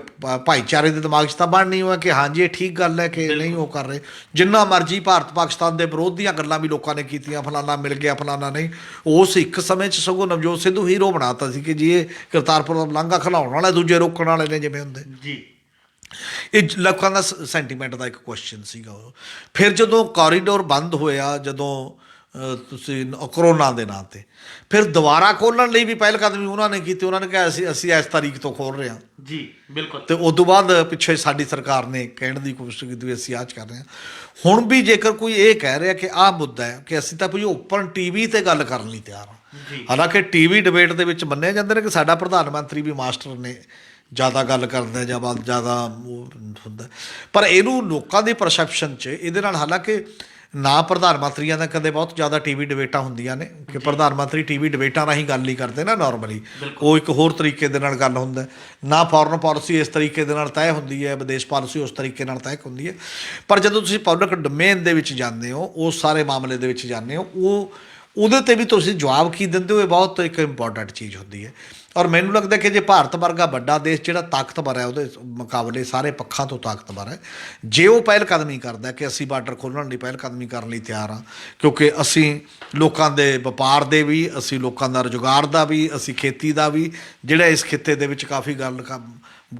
ਭਾਈਚਾਰੇ ਦੇ ਦਿਮਾਗ 'ਚ ਤਾਂ ਬਣ ਨਹੀਂ ਹੋਇਆ ਕਿ ਹਾਂਜੀ ਇਹ ਠੀਕ ਗੱਲ ਹੈ ਕਿ ਨਹੀਂ ਉਹ ਕਰ ਰਹੇ। ਜਿੰਨਾ ਮਰਜ਼ੀ ਭਾਰਤ ਪਾਕਿਸਤਾਨ ਦੇ ਵਿਰੋਧ ਦੀਆਂ ਗੱਲਾਂ ਵੀ ਲੋਕਾਂ ਨੇ ਕੀਤੀਆਂ, ਫਲਾਨਾ ਮਿਲ ਗਿਆ, ਫਲਾਨਾ ਨਹੀਂ, ਉਸ ਇੱਕ ਸਮੇਂ 'ਚ ਸਗੋਂ ਨਵਜੋਤ ਸਿੱਧੂ ਹੀਰੋ ਬਣਾਤਾ ਸੀ ਕਿ ਜੀ ਇਹ ਕਰਤਾਰਪੁਰ ਦਾ ਲਾਂਘਾ ਖਿਲਾਉਣ ਵਾਲਾ, ਦੂਜੇ ਰੋਕਣ ਵਾਲੇ ਨੇ ਜਿਵੇਂ ਹੁੰਦੇ ਜੀ। ਇਹ ਲੋਕਾਂ ਦਾ ਸੈਂਟੀਮੈਂਟ ਦਾ ਇੱਕ ਕੁਐਸਚਨ ਸੀਗਾ ਉਹ। ਫਿਰ ਜਦੋਂ ਕੋਰੀਡੋਰ ਬੰਦ ਹੋਇਆ, ਜਦੋਂ ਤੁਸੀਂ ਕਰੋਨਾ ਦੇ ਨਾਂ 'ਤੇ। ਫਿਰ ਦੁਬਾਰਾ ਖੋਲ੍ਹਣ ਲਈ ਵੀ ਪਹਿਲ ਕਦਮੀ ਉਹਨਾਂ ਨੇ ਕੀਤੀ, ਉਹਨਾਂ ਨੇ ਕਿਹਾ ਅਸੀਂ ਇਸ ਤਾਰੀਖ ਤੋਂ ਖੋਲ੍ਹ ਰਹੇ ਹਾਂ ਜੀ ਬਿਲਕੁਲ। ਤੇ ਉਸ ਤੋਂ ਬਾਅਦ ਪਿੱਛੇ ਸਾਡੀ ਸਰਕਾਰ ਨੇ ਕਹਿਣ ਦੀ ਕੋਸ਼ਿਸ਼ ਕੀਤੀ ਵੀ ਅਸੀਂ ਆਹ 'ਚ ਕਰ ਰਹੇ ਹਾਂ। ਹੁਣ ਵੀ ਜੇਕਰ ਕੋਈ ਇਹ ਕਹਿ ਰਿਹਾ ਕਿ ਆਹ ਮੁੱਦਾ ਹੈ ਕਿ ਅਸੀਂ ਤਾਂ ਕੋਈ ਓਪਨ ਟੀਵੀ ਤੇ ਗੱਲ ਕਰਨ ਲਈ ਤਿਆਰ ਹਾਂ। ਹਾਲਾਂਕਿ ਟੀਵੀ ਡਿਬੇਟ ਦੇ ਵਿੱਚ ਮੰਨਿਆ ਜਾਂਦਾ ਨੇ ਕਿ ਸਾਡਾ ਪ੍ਰਧਾਨ ਮੰਤਰੀ ਵੀ ਮਾਸਟਰ ਨੇ, ਜ਼ਿਆਦਾ ਗੱਲ ਕਰਦਾ ਜਾਂ ਜ਼ਿਆਦਾ ਉਹ ਹੁੰਦਾ, ਪਰ ਇਹਨੂੰ ਲੋਕਾਂ ਦੀ ਪਰਸੈਪਸ਼ਨ 'ਚ ਇਹਦੇ ਨਾਲ, ਹਾਲਾਂਕਿ ਨਾ ਪ੍ਰਧਾਨ ਮੰਤਰੀਆਂ ਦਾ ਕਦੇ ਬਹੁਤ ਜ਼ਿਆਦਾ ਟੀਵੀ ਡਿਬੇਟਾਂ ਹੁੰਦੀਆਂ ਨੇ ਕਿ ਪ੍ਰਧਾਨ ਮੰਤਰੀ ਟੀਵੀ ਡਿਬੇਟਾਂ ਰਾਹੀਂ ਗੱਲ ਨਹੀਂ ਕਰਦੇ ਨਾ ਨੋਰਮਲੀ, ਉਹ ਇੱਕ ਹੋਰ ਤਰੀਕੇ ਦੇ ਨਾਲ ਗੱਲ ਹੁੰਦਾ। ਨਾ ਫੋਰਨ ਪਾਲਿਸੀ ਇਸ ਤਰੀਕੇ ਦੇ ਨਾਲ ਤੈਅ ਹੁੰਦੀ ਹੈ, ਵਿਦੇਸ਼ ਪਾਲਿਸੀ ਉਸ ਤਰੀਕੇ ਨਾਲ ਤੈਅ ਹੁੰਦੀ ਹੈ। ਪਰ ਜਦੋਂ ਤੁਸੀਂ ਪਬਲਿਕ ਡੋਮੇਨ ਦੇ ਵਿੱਚ ਜਾਂਦੇ ਹੋ, ਉਸ ਸਾਰੇ ਮਾਮਲੇ ਦੇ ਵਿੱਚ ਜਾਂਦੇ ਹੋ, ਉਹਦੇ 'ਤੇ ਵੀ ਤੁਸੀਂ ਜਵਾਬ ਕੀ ਦਿੰਦੇ ਹੋ, ਇਹ ਬਹੁਤ ਇੱਕ ਇੰਪੋਰਟੈਂਟ ਚੀਜ਼ ਹੁੰਦੀ ਹੈ। ਔਰ ਮੈਨੂੰ ਲੱਗਦਾ ਕਿ ਜੇ ਭਾਰਤ ਵਰਗਾ ਵੱਡਾ ਦੇਸ਼ ਜਿਹੜਾ ਤਾਕਤਵਰ ਹੈ, ਉਹਦੇ ਮੁਕਾਬਲੇ ਸਾਰੇ ਪੱਖਾਂ ਤੋਂ ਤਾਕਤਵਰ ਹੈ, ਜੇ ਉਹ ਪਹਿਲ ਕਦਮੀ ਕਰਦਾ ਕਿ ਅਸੀਂ ਬਾਰਡਰ ਖੋਲ੍ਹਣ ਲਈ ਪਹਿਲ ਕਦਮੀ ਕਰਨ ਲਈ ਤਿਆਰ ਹਾਂ, ਕਿਉਂਕਿ ਅਸੀਂ ਲੋਕਾਂ ਦੇ ਵਪਾਰ ਦੇ ਵੀ, ਅਸੀਂ ਲੋਕਾਂ ਦਾ ਰੁਜ਼ਗਾਰ ਦਾ ਵੀ, ਅਸੀਂ ਖੇਤੀ ਦਾ ਵੀ, ਜਿਹੜਾ ਇਸ ਖਿੱਤੇ ਦੇ ਵਿੱਚ ਕਾਫੀ ਗੱਲ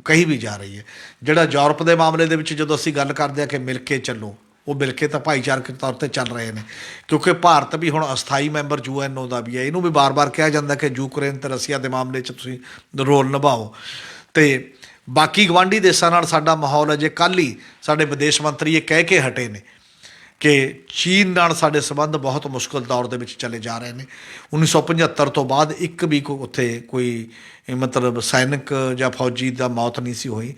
ਕਹੀ ਵੀ ਜਾ ਰਹੀ ਹੈ। ਜਿਹੜਾ ਯੂਰਪ ਦੇ ਮਾਮਲੇ ਦੇ ਵਿੱਚ ਜਦੋਂ ਅਸੀਂ ਗੱਲ ਕਰਦੇ ਹਾਂ ਕਿ ਮਿਲ ਕੇ ਚੱਲੋ, ਉਹ ਮਿਲ ਕੇ ਤਾਂ ਭਾਈਚਾਰਕ ਤੌਰ 'ਤੇ ਚੱਲ ਰਹੇ ਨੇ, ਕਿਉਂਕਿ ਭਾਰਤ ਵੀ ਹੁਣ ਅਸਥਾਈ ਮੈਂਬਰ UNO ਦਾ ਵੀ ਹੈ। ਇਹਨੂੰ ਵੀ ਬਾਰ-ਬਾਰ ਕਿਹਾ ਜਾਂਦਾ ਕਿ ਯੂਕਰੇਨ ਅਤੇ ਰਸੀਆ ਦੇ ਮਾਮਲੇ 'ਚ ਤੁਸੀਂ ਰੋਲ ਨਿਭਾਓ। ਅਤੇ ਬਾਕੀ ਗਵਾਂਢੀ ਦੇਸ਼ਾਂ ਨਾਲ ਸਾਡਾ ਮਾਹੌਲ ਅਜੇ ਕੱਲ੍ਹ ਹੀ ਸਾਡੇ ਵਿਦੇਸ਼ ਮੰਤਰੀ ਇਹ ਕਹਿ ਕੇ ਹਟੇ ਨੇ ਕਿ ਚੀਨ ਨਾਲ ਸਾਡੇ ਸੰਬੰਧ ਬਹੁਤ ਮੁਸ਼ਕਲ ਦੌਰ ਦੇ ਵਿੱਚ ਚਲੇ ਜਾ ਰਹੇ ਨੇ। 1975 ਤੋਂ ਬਾਅਦ ਇੱਕ ਵੀ ਉੱਥੇ ਕੋਈ ਮਤਲਬ ਸੈਨਿਕ ਜਾਂ ਫੌਜੀ ਦਾ ਮੌਤ ਨਹੀਂ ਸੀ ਹੋਈ,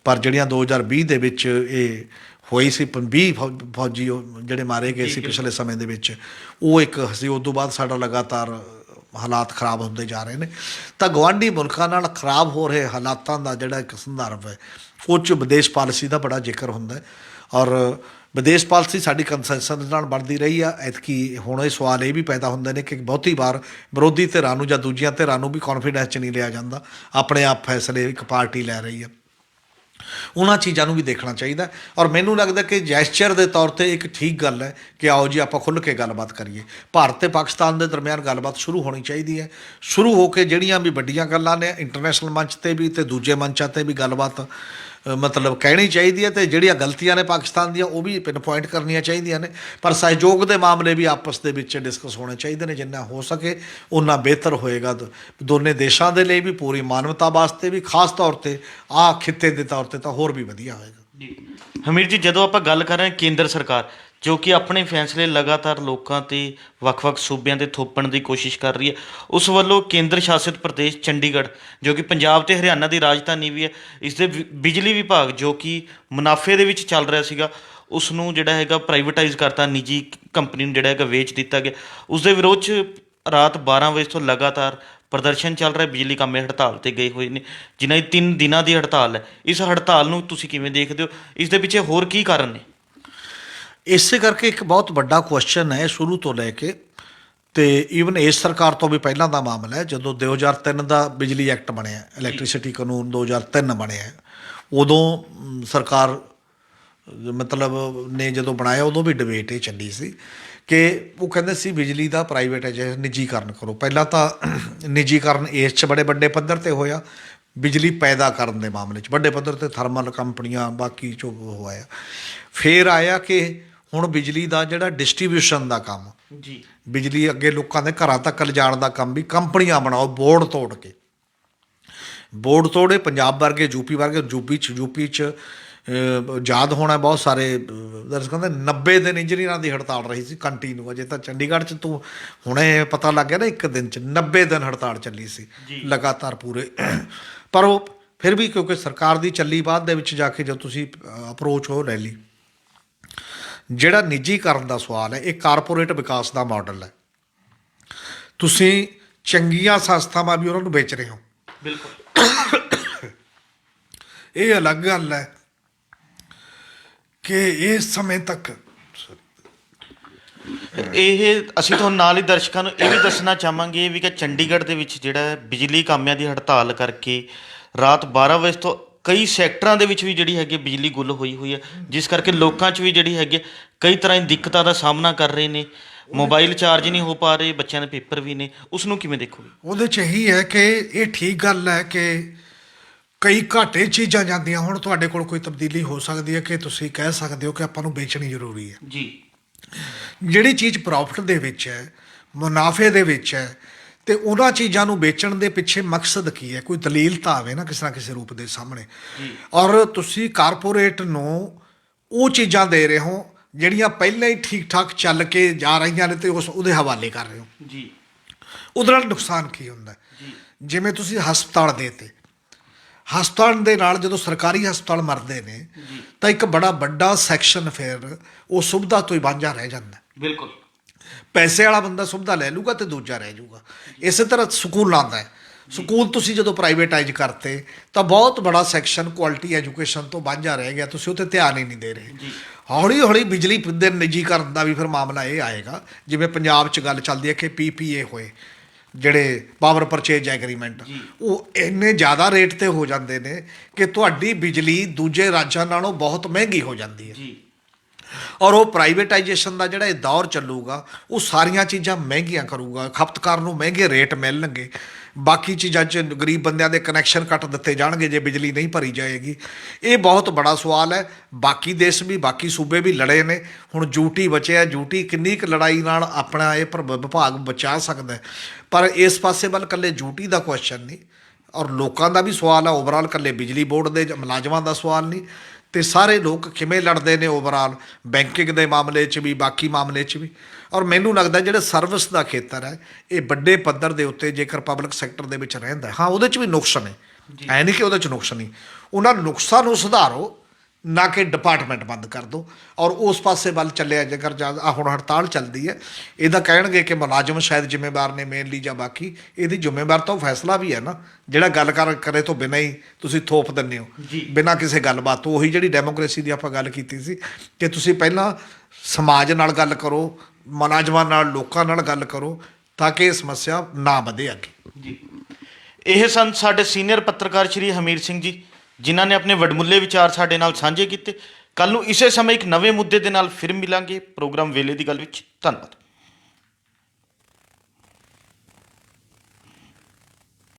ਪਰ ਜਿਹੜੀਆਂ 2020 ਦੇ ਵਿੱਚ ਇਹ ਹੋਈ ਸੀ 20 ਫੌਜੀ ਜਿਹੜੇ ਮਾਰੇ ਗਏ ਸੀ ਪਿਛਲੇ ਸਮੇਂ ਦੇ ਵਿੱਚ, ਉਹ ਇੱਕ ਸੀ। ਉਸ ਤੋਂ ਬਾਅਦ ਸਾਡਾ ਲਗਾਤਾਰ ਹਾਲਾਤ ਖਰਾਬ ਹੁੰਦੇ ਜਾ ਰਹੇ ਨੇ। ਤਾਂ ਗੁਆਂਢੀ ਮੁਲਕਾਂ ਨਾਲ ਖਰਾਬ ਹੋ ਰਹੇ ਹਾਲਾਤਾਂ ਦਾ ਜਿਹੜਾ ਇੱਕ ਸੰਦਰਭ ਹੈ, ਉਹ 'ਚ ਵਿਦੇਸ਼ ਪਾਲਿਸੀ ਦਾ ਬੜਾ ਜ਼ਿਕਰ ਹੁੰਦਾ ਹੈ। ਔਰ ਵਿਦੇਸ਼ ਪਾਲਿਸੀ ਸਾਡੀ ਕੰਸੈਂਸਸ ਨਾਲ ਬਣਦੀ ਰਹੀ ਆ। ਐਤਕੀ ਹੁਣ ਇਹ ਸਵਾਲ ਇਹ ਵੀ ਪੈਦਾ ਹੁੰਦੇ ਨੇ ਕਿ ਬਹੁਤੀ ਵਾਰ ਵਿਰੋਧੀ ਧਿਰਾਂ ਨੂੰ ਜਾਂ ਦੂਜੀਆਂ ਧਿਰਾਂ ਨੂੰ ਵੀ ਕੌਨਫੀਡੈਂਸ 'ਚ ਨਹੀਂ ਲਿਆ ਜਾਂਦਾ, ਆਪਣੇ ਆਪ ਫੈਸਲੇ ਇੱਕ ਪਾਰਟੀ ਲੈ ਰਹੀ ਆ। ਉਹਨਾਂ ਚੀਜ਼ਾਂ ਨੂੰ ਵੀ ਦੇਖਣਾ ਚਾਹੀਦਾ। ਔਰ ਮੈਨੂੰ ਲੱਗਦਾ ਕਿ ਜੈਸਚਰ ਦੇ ਤੌਰ 'ਤੇ ਇੱਕ ਠੀਕ ਗੱਲ ਹੈ ਕਿ ਆਓ ਜੀ ਆਪਾਂ ਖੁੱਲ੍ਹ ਕੇ ਗੱਲਬਾਤ ਕਰੀਏ। ਭਾਰਤ ਅਤੇ ਪਾਕਿਸਤਾਨ ਦੇ ਦਰਮਿਆਨ ਗੱਲਬਾਤ ਸ਼ੁਰੂ ਹੋਣੀ ਚਾਹੀਦੀ ਹੈ। ਸ਼ੁਰੂ ਹੋ ਕੇ ਜਿਹੜੀਆਂ ਵੀ ਵੱਡੀਆਂ ਗੱਲਾਂ ਨੇ ਇੰਟਰਨੈਸ਼ਨਲ ਮੰਚ 'ਤੇ ਵੀ ਅਤੇ ਦੂਜੇ ਮੰਚਾਂ 'ਤੇ ਵੀ ਗੱਲਬਾਤ ਮਤਲਬ ਕਹਿਣੀ ਚਾਹੀਦੀ ਹੈ, ਅਤੇ ਜਿਹੜੀਆਂ ਗਲਤੀਆਂ ਨੇ ਪਾਕਿਸਤਾਨ ਦੀਆਂ ਉਹ ਵੀ ਪਿਨ ਪੁਆਇੰਟ ਕਰਨੀਆਂ ਚਾਹੀਦੀਆਂ ਨੇ। ਪਰ ਸਹਿਯੋਗ ਦੇ ਮਾਮਲੇ ਵੀ ਆਪਸ ਦੇ ਵਿੱਚ ਡਿਸਕਸ ਹੋਣੇ ਚਾਹੀਦੇ ਨੇ, ਜਿੰਨਾ ਹੋ ਸਕੇ ਓਨਾ ਬਿਹਤਰ ਹੋਏਗਾ ਦੋਨੇ ਦੇਸ਼ਾਂ ਦੇ ਲਈ ਵੀ, ਪੂਰੀ ਮਾਨਵਤਾ ਵਾਸਤੇ ਵੀ, ਖਾਸ ਤੌਰ 'ਤੇ ਆਹ ਖਿੱਤੇ ਦੇ ਤੌਰ 'ਤੇ ਤਾਂ ਹੋਰ ਵੀ ਵਧੀਆ ਹੋਏਗਾ। ਜੀ ਹਮੀਰ ਜੀ, ਜਦੋਂ ਆਪਾਂ ਗੱਲ ਕਰ ਰਹੇ ਹਾਂ ਕੇਂਦਰ ਸਰਕਾਰ ਜੋ ਕਿ ਆਪਣੇ ਫੈਸਲੇ ਲਗਾਤਾਰ ਲੋਕਾਂ 'ਤੇ ਵੱਖ-ਵੱਖ ਸੂਬਿਆਂ 'ਤੇ ਥੋਪਣ ਦੀ ਕੋਸ਼ਿਸ਼ ਕਰ ਰਹੀ ਹੈ, ਉਸ ਵੱਲੋਂ ਕੇਂਦਰ ਸ਼ਾਸਿਤ ਪ੍ਰਦੇਸ਼ ਚੰਡੀਗੜ੍ਹ ਜੋ ਕਿ ਪੰਜਾਬ ਅਤੇ ਹਰਿਆਣਾ ਦੀ ਰਾਜਧਾਨੀ ਵੀ ਹੈ, ਇਸ ਦੇ ਬਿਜਲੀ ਵਿਭਾਗ ਜੋ ਕਿ ਮੁਨਾਫੇ ਦੇ ਵਿੱਚ ਚੱਲ ਰਿਹਾ ਸੀਗਾ, ਉਸ ਨੂੰ ਜਿਹੜਾ ਹੈਗਾ ਪ੍ਰਾਈਵੇਟਾਈਜ਼ ਕਰਤਾ, ਨਿੱਜੀ ਕੰਪਨੀ ਨੂੰ ਜਿਹੜਾ ਹੈਗਾ ਵੇਚ ਦਿੱਤਾ ਗਿਆ। ਉਸ ਦੇ ਵਿਰੋਧ 'ਚ ਰਾਤ 12 ਵਜੇ ਤੋਂ ਲਗਾਤਾਰ ਪ੍ਰਦਰਸ਼ਨ ਚੱਲ ਰਿਹਾ। ਬਿਜਲੀ ਕਾਮੇ ਹੜਤਾਲ 'ਤੇ ਗਏ ਹੋਏ ਨੇ, ਜਿਨ੍ਹਾਂ ਦੀ 3 ਦਿਨਾਂ ਦੀ ਹੜਤਾਲ ਹੈ। ਇਸ ਹੜਤਾਲ ਨੂੰ ਤੁਸੀਂ ਕਿਵੇਂ ਦੇਖਦੇ ਹੋ? ਇਸ ਦੇ ਪਿੱਛੇ ਹੋਰ ਕੀ ਕਾਰਨ ਨੇ? ਇਸੇ ਕਰਕੇ ਇੱਕ ਬਹੁਤ ਵੱਡਾ ਕੁਐਸਚਨ ਹੈ ਸ਼ੁਰੂ ਤੋਂ ਲੈ ਕੇ, ਅਤੇ ਈਵਨ ਇਸ ਸਰਕਾਰ ਤੋਂ ਵੀ ਪਹਿਲਾਂ ਦਾ ਮਾਮਲਾ ਹੈ। ਜਦੋਂ 2003 ਦਾ ਬਿਜਲੀ ਐਕਟ ਬਣਿਆ, ਇਲੈਕਟ੍ਰੀਸਿਟੀ ਕਾਨੂੰਨ 2003 ਬਣਿਆ, ਉਦੋਂ ਸਰਕਾਰ ਮਤਲਬ ਨੇ ਜਦੋਂ ਬਣਾਇਆ ਉਦੋਂ ਵੀ ਡਿਬੇਟ ਇਹ ਚੱਲੀ ਸੀ ਕਿ ਉਹ ਕਹਿੰਦੇ ਸੀ ਬਿਜਲੀ ਦਾ ਪ੍ਰਾਈਵੇਟਾਈਜੇਸ਼ਨ, ਨਿੱਜੀਕਰਨ ਕਰੋ। ਪਹਿਲਾਂ ਤਾਂ ਨਿੱਜੀਕਰਨ ਇਸ 'ਚ ਬੜੇ ਵੱਡੇ ਪੱਧਰ 'ਤੇ ਹੋਇਆ, ਬਿਜਲੀ ਪੈਦਾ ਕਰਨ ਦੇ ਮਾਮਲੇ 'ਚ ਵੱਡੇ ਪੱਧਰ 'ਤੇ ਥਰਮਲ ਕੰਪਨੀਆਂ ਬਾਕੀ 'ਚੋਂ ਹੋਇਆ। ਫਿਰ ਆਇਆ ਕਿ ਹੁਣ ਬਿਜਲੀ ਦਾ ਜਿਹੜਾ ਡਿਸਟ੍ਰੀਬਿਊਸ਼ਨ ਦਾ ਕੰਮ, ਜੀ ਬਿਜਲੀ ਅੱਗੇ ਲੋਕਾਂ ਦੇ ਘਰਾਂ ਤੱਕ ਲਿਜਾਣ ਦਾ ਕੰਮ ਵੀ ਕੰਪਨੀਆਂ ਬਣਾਓ, ਬੋਰਡ ਤੋੜ ਕੇ। ਬੋਰਡ ਤੋੜੇ ਪੰਜਾਬ ਵਰਗੇ, ਯੂਪੀ 'ਚ ਯਾਦ ਹੋਣਾ ਬਹੁਤ ਸਾਰੇ ਦਰਸ਼ਕ ਕਹਿੰਦੇ 90 ਦਿਨ ਇੰਜੀਨੀਅਰਾਂ ਦੀ ਹੜਤਾਲ ਰਹੀ ਸੀ ਕੰਟੀਨਿਊ। ਅਜੇ ਤਾਂ ਚੰਡੀਗੜ੍ਹ 'ਚ ਤੂੰ ਹੁਣੇ ਪਤਾ ਲੱਗ ਗਿਆ ਨਾ, ਇੱਕ ਦਿਨ 'ਚ 90 ਦਿਨ ਹੜਤਾਲ ਚੱਲੀ ਸੀ ਲਗਾਤਾਰ ਪੂਰੇ। ਪਰ ਉਹ ਫਿਰ ਵੀ ਕਿਉਂਕਿ ਸਰਕਾਰ ਦੀ ਚੱਲੀ, ਬਾਅਦ ਦੇ ਵਿੱਚ ਜਾ ਕੇ ਜਦੋਂ ਤੁਸੀਂ ਅਪਰੋਚ ਉਹ ਲੈ ਲਈ। ਜਿਹੜਾ ਨਿੱਜੀਕਰਨ ਦਾ ਸਵਾਲ ਹੈ, ਇਹ ਕਾਰਪੋਰੇਟ ਵਿਕਾਸ ਦਾ ਮਾਡਲ ਹੈ। ਤੁਸੀਂ ਚੰਗੀਆਂ ਸੰਸਥਾਵਾਂ ਵੀ ਉਹਨਾਂ ਨੂੰ ਵੇਚ ਰਹੇ ਹੋ, ਬਿਲਕੁਲ। ਇਹ ਅਲੱਗ ਗੱਲ ਹੈ ਕਿ ਇਸ ਸਮੇਂ ਤੱਕ ਇਹ ਅਸੀਂ ਤੁਹਾਨੂੰ ਨਾਲ ਹੀ ਦਰਸ਼ਕਾਂ ਨੂੰ ਇਹ ਵੀ ਦੱਸਣਾ ਚਾਹਾਂਗੇ ਵੀ ਕਿ ਚੰਡੀਗੜ੍ਹ ਦੇ ਵਿੱਚ ਜਿਹੜਾ ਬਿਜਲੀ ਕਾਮਿਆਂ ਦੀ ਹੜਤਾਲ ਕਰਕੇ ਰਾਤ 12 ਵਜੇ ਤੋਂ ਕਈ ਸੈਕਟਰਾਂ ਦੇ ਵਿੱਚ ਵੀ ਜਿਹੜੀ ਹੈਗੀ ਬਿਜਲੀ ਗੁੱਲ ਹੋਈ ਹੈ, ਜਿਸ ਕਰਕੇ ਲੋਕਾਂ 'ਚ ਵੀ ਜਿਹੜੀ ਹੈਗੀ ਕਈ ਤਰ੍ਹਾਂ ਦੀ ਦਿੱਕਤਾਂ ਦਾ ਸਾਹਮਣਾ ਕਰ ਰਹੇ ਨੇ। ਮੋਬਾਈਲ ਚਾਰਜ ਨਹੀਂ ਹੋ ਪਾ ਰਹੇ, ਬੱਚਿਆਂ ਦੇ ਪੇਪਰ ਵੀ ਨੇ। ਉਸ ਨੂੰ ਕਿਵੇਂ ਦੇਖੋਗੇ? ਉਹਦੇ 'ਚ ਇਹੀ ਹੈ ਕਿ ਇਹ ਠੀਕ ਗੱਲ ਹੈ ਕਿ ਕਈ ਘਾਟੇ ਚੀਜ਼ਾਂ ਜਾਂਦੀਆਂ। ਹੁਣ ਤੁਹਾਡੇ ਕੋਲ ਕੋਈ ਤਬਦੀਲੀ ਹੋ ਸਕਦੀ ਹੈ ਕਿ ਤੁਸੀਂ ਕਹਿ ਸਕਦੇ ਹੋ ਕਿ ਆਪਾਂ ਨੂੰ ਵੇਚਣੀ ਜ਼ਰੂਰੀ ਹੈ। ਜੀ ਜਿਹੜੀ ਚੀਜ਼ ਪ੍ਰੋਫਿਟ ਦੇ ਵਿੱਚ ਹੈ, ਮੁਨਾਫੇ ਦੇ ਵਿੱਚ ਹੈ, ਤੇ ਉਹਨਾਂ ਚੀਜ਼ਾਂ ਨੂੰ ਵੇਚਣ ਦੇ ਪਿੱਛੇ ਮਕਸਦ ਕੀ ਹੈ, ਕੋਈ ਦਲੀਲ ਤਾਂ ਆਵੇ ਨਾ ਕਿਸੇ ਨਾ ਕਿਸੇ ਰੂਪ ਦੇ ਸਾਹਮਣੇ। ਔਰ ਤੁਸੀਂ ਕਾਰਪੋਰੇਟ ਨੂੰ ਉਹ ਚੀਜ਼ਾਂ ਦੇ ਰਹੇ ਹੋ ਜਿਹੜੀਆਂ ਪਹਿਲਾਂ ਹੀ ਠੀਕ ਠਾਕ ਚੱਲ ਕੇ ਜਾ ਰਹੀਆਂ ਨੇ ਤੇ ਉਹਦੇ ਹਵਾਲੇ ਕਰ ਰਹੇ ਹੋ ਜੀ। ਉਹਦੇ ਨਾਲ ਨੁਕਸਾਨ ਕੀ ਹੁੰਦਾ? ਜਿਵੇਂ ਤੁਸੀਂ ਹਸਪਤਾਲ ਦੇਤੇ, ਹਸਪਤਾਲ ਦੇ ਨਾਲ ਜਦੋਂ ਸਰਕਾਰੀ ਹਸਪਤਾਲ ਮਰਦੇ ਨੇ ਤਾਂ ਇੱਕ ਬੜਾ ਵੱਡਾ ਸੈਕਸ਼ਨ ਫਿਰ ਉਹ ਸੁਵਿਧਾ ਤੋਂ ਹੀ ਵਾਂਝਾ ਰਹਿ ਜਾਂਦਾ। ਬਿਲਕੁਲ। ਪੈਸੇ ਵਾਲਾ ਬੰਦਾ ਸੁਵਿਧਾ ਲੈ ਲੂਗਾ ਤੇ ਦੂਜਾ ਰਹਿ ਜਾਊਗਾ। ਇਸੇ ਤਰ੍ਹਾਂ ਸਕੂਲਾਂ ਦਾ ਹੈ, ਸਕੂਲ ਤੁਸੀਂ ਜਦੋਂ ਪ੍ਰਾਈਵੇਟਾਈਜ਼ ਕਰਤੇ ਤਾਂ ਬਹੁਤ ਬੜਾ ਸੈਕਸ਼ਨ ਕੁਆਲਿਟੀ ਐਜੂਕੇਸ਼ਨ ਤੋਂ ਵਾਂਝਾ ਰਹਿ ਗਿਆ, ਤੁਸੀਂ ਉਹ 'ਤੇ ਧਿਆਨ ਹੀ ਨਹੀਂ ਦੇ ਰਹੇ। ਹੌਲੀ ਹੌਲੀ ਬਿਜਲੀ ਦੇ ਨਿੱਜੀਕਰਨ ਦਾ ਵੀ ਫਿਰ ਮਾਮਲਾ ਇਹ ਆਏਗਾ, ਜਿਵੇਂ ਪੰਜਾਬ 'ਚ ਗੱਲ ਚੱਲਦੀ ਹੈ ਕਿ PPA ਹੋਏ, ਜਿਹੜੇ ਪਾਵਰ ਪਰਚੇਜ ਐਗਰੀਮੈਂਟ, ਉਹ ਇੰਨੇ ਜ਼ਿਆਦਾ ਰੇਟ 'ਤੇ ਹੋ ਜਾਂਦੇ ਨੇ ਕਿ ਤੁਹਾਡੀ ਬਿਜਲੀ ਦੂਜੇ ਰਾਜਾਂ ਨਾਲੋਂ ਬਹੁਤ ਮਹਿੰਗੀ ਹੋ ਜਾਂਦੀ ਹੈ। ਔਰ ਉਹ ਪ੍ਰਾਈਵੇਟਾਈਜੇਸ਼ਨ ਦਾ ਜਿਹੜਾ ਇਹ ਦੌਰ ਚੱਲੂਗਾ ਉਹ ਸਾਰੀਆਂ ਚੀਜ਼ਾਂ ਮਹਿੰਗੀਆਂ ਕਰੂਗਾ, ਖਪਤਕਾਰ ਨੂੰ ਮਹਿੰਗੇ ਰੇਟ ਮਿਲਣਗੇ, ਬਾਕੀ ਚੀਜ਼ਾਂ 'ਚ ਗਰੀਬ ਬੰਦਿਆਂ ਦੇ ਕਨੈਕਸ਼ਨ ਕੱਟ ਦਿੱਤੇ ਜਾਣਗੇ ਜੇ ਬਿਜਲੀ ਨਹੀਂ ਭਰੀ ਜਾਏਗੀ। ਇਹ ਬਹੁਤ ਬੜਾ ਸਵਾਲ ਹੈ। ਬਾਕੀ ਦੇਸ਼ ਵੀ, ਬਾਕੀ ਸੂਬੇ ਵੀ ਲੜੇ ਨੇ, ਹੁਣ ਯੂਟੀ ਬਚਿਆ, ਯੂਟੀ ਕਿੰਨੀ ਕੁ ਲੜਾਈ ਨਾਲ ਆਪਣਾ ਇਹ ਵਿਭਾਗ ਬਚਾ ਸਕਦਾ, ਪਰ ਇਸ ਪਾਸੇ ਵੱਲ ਇਕੱਲੇ ਯੂਟੀ ਦਾ ਕੁਐਸਚਨ ਨਹੀਂ, ਔਰ ਲੋਕਾਂ ਦਾ ਵੀ ਸਵਾਲ ਹੈ ਓਵਰਆਲ, ਇਕੱਲੇ ਬਿਜਲੀ ਬੋਰਡ ਦੇ ਮੁਲਾਜ਼ਮਾਂ ਦਾ ਸਵਾਲ ਨਹੀਂ, ਤੇ ਸਾਰੇ ਲੋਕ ਕਿਵੇਂ ਲੜਦੇ ਨੇ ਓਵਰਆਲ ਬੈਂਕਿੰਗ ਦੇ ਮਾਮਲੇ 'ਚ ਵੀ, ਬਾਕੀ ਮਾਮਲੇ 'ਚ ਵੀ। ਔਰ ਮੈਨੂੰ ਲੱਗਦਾ ਜਿਹੜਾ ਸਰਵਿਸ ਦਾ ਖੇਤਰ ਹੈ ਇਹ ਵੱਡੇ ਪੱਧਰ ਦੇ ਉੱਤੇ ਜੇਕਰ ਪਬਲਿਕ ਸੈਕਟਰ ਦੇ ਵਿੱਚ ਰਹਿੰਦਾ, ਹਾਂ ਉਹਦੇ 'ਚ ਵੀ ਨੁਕਸ ਨੇ, ਐ ਨਹੀਂ ਕਿ ਉਹਦੇ 'ਚ ਨੁਕਸ ਨਹੀਂ, ਉਹਨਾਂ ਨੁਕਸਾਂ ਨੂੰ ਸੁਧਾਰੋ, ਨਾ ਕਿ ਡਿਪਾਰਟਮੈਂਟ ਬੰਦ ਕਰ ਦਿਓ ਔਰ ਉਸ ਪਾਸੇ ਵੱਲ ਚੱਲਿਆ। ਜੇਕਰ ਹੁਣ ਹੜਤਾਲ ਚੱਲਦੀ ਹੈ, ਇਹਦਾ ਕਹਿਣਗੇ ਕਿ ਮੁਲਾਜ਼ਮ ਸ਼ਾਇਦ ਜ਼ਿੰਮੇਵਾਰ ਨੇ ਮੇਨਲੀ, ਜਾਂ ਬਾਕੀ ਇਹਦੀ ਜ਼ਿੰਮੇਵਾਰ ਤਾਂ ਉਹ ਫੈਸਲਾ ਵੀ ਹੈ ਨਾ, ਜਿਹੜਾ ਗੱਲ ਕਰੇ ਤੋਂ ਬਿਨਾਂ ਹੀ ਤੁਸੀਂ ਥੋਪ ਦਿੰਦੇ ਹੋ ਬਿਨਾਂ ਕਿਸੇ ਗੱਲਬਾਤ ਤੋਂ। ਉਹੀ ਜਿਹੜੀ ਡੈਮੋਕ੍ਰੇਸੀ ਦੀ ਆਪਾਂ ਗੱਲ ਕੀਤੀ ਸੀ ਕਿ ਤੁਸੀਂ ਪਹਿਲਾਂ ਸਮਾਜ ਨਾਲ ਗੱਲ ਕਰੋ, ਮੁਲਾਜ਼ਮਾਂ ਨਾਲ, ਲੋਕਾਂ ਨਾਲ ਗੱਲ ਕਰੋ, ਤਾਂ ਕਿ ਇਹ ਸਮੱਸਿਆ ਨਾ ਵਧੇ ਅੱਗੇ। ਜੀ, ਇਹ ਸਨ ਸਾਡੇ ਸੀਨੀਅਰ ਪੱਤਰਕਾਰ ਸ਼੍ਰੀ ਹਮੀਰ ਸਿੰਘ ਜੀ, ਜਿਨ੍ਹਾਂ ਨੇ ਆਪਣੇ ਵਡਮੁੱਲੇ ਵਿਚਾਰ ਸਾਡੇ ਨਾਲ ਸਾਂਝੇ ਕੀਤੇ। ਕੱਲ੍ਹ ਨੂੰ ਇਸੇ ਸਮੇਂ ਇੱਕ ਨਵੇਂ ਮੁੱਦੇ ਦੇ ਨਾਲ ਫਿਰ ਮਿਲਾਂਗੇ ਪ੍ਰੋਗਰਾਮ ਵੇਲੇ ਦੀ ਗੱਲ ਵਿੱਚ। ਧੰਨਵਾਦ।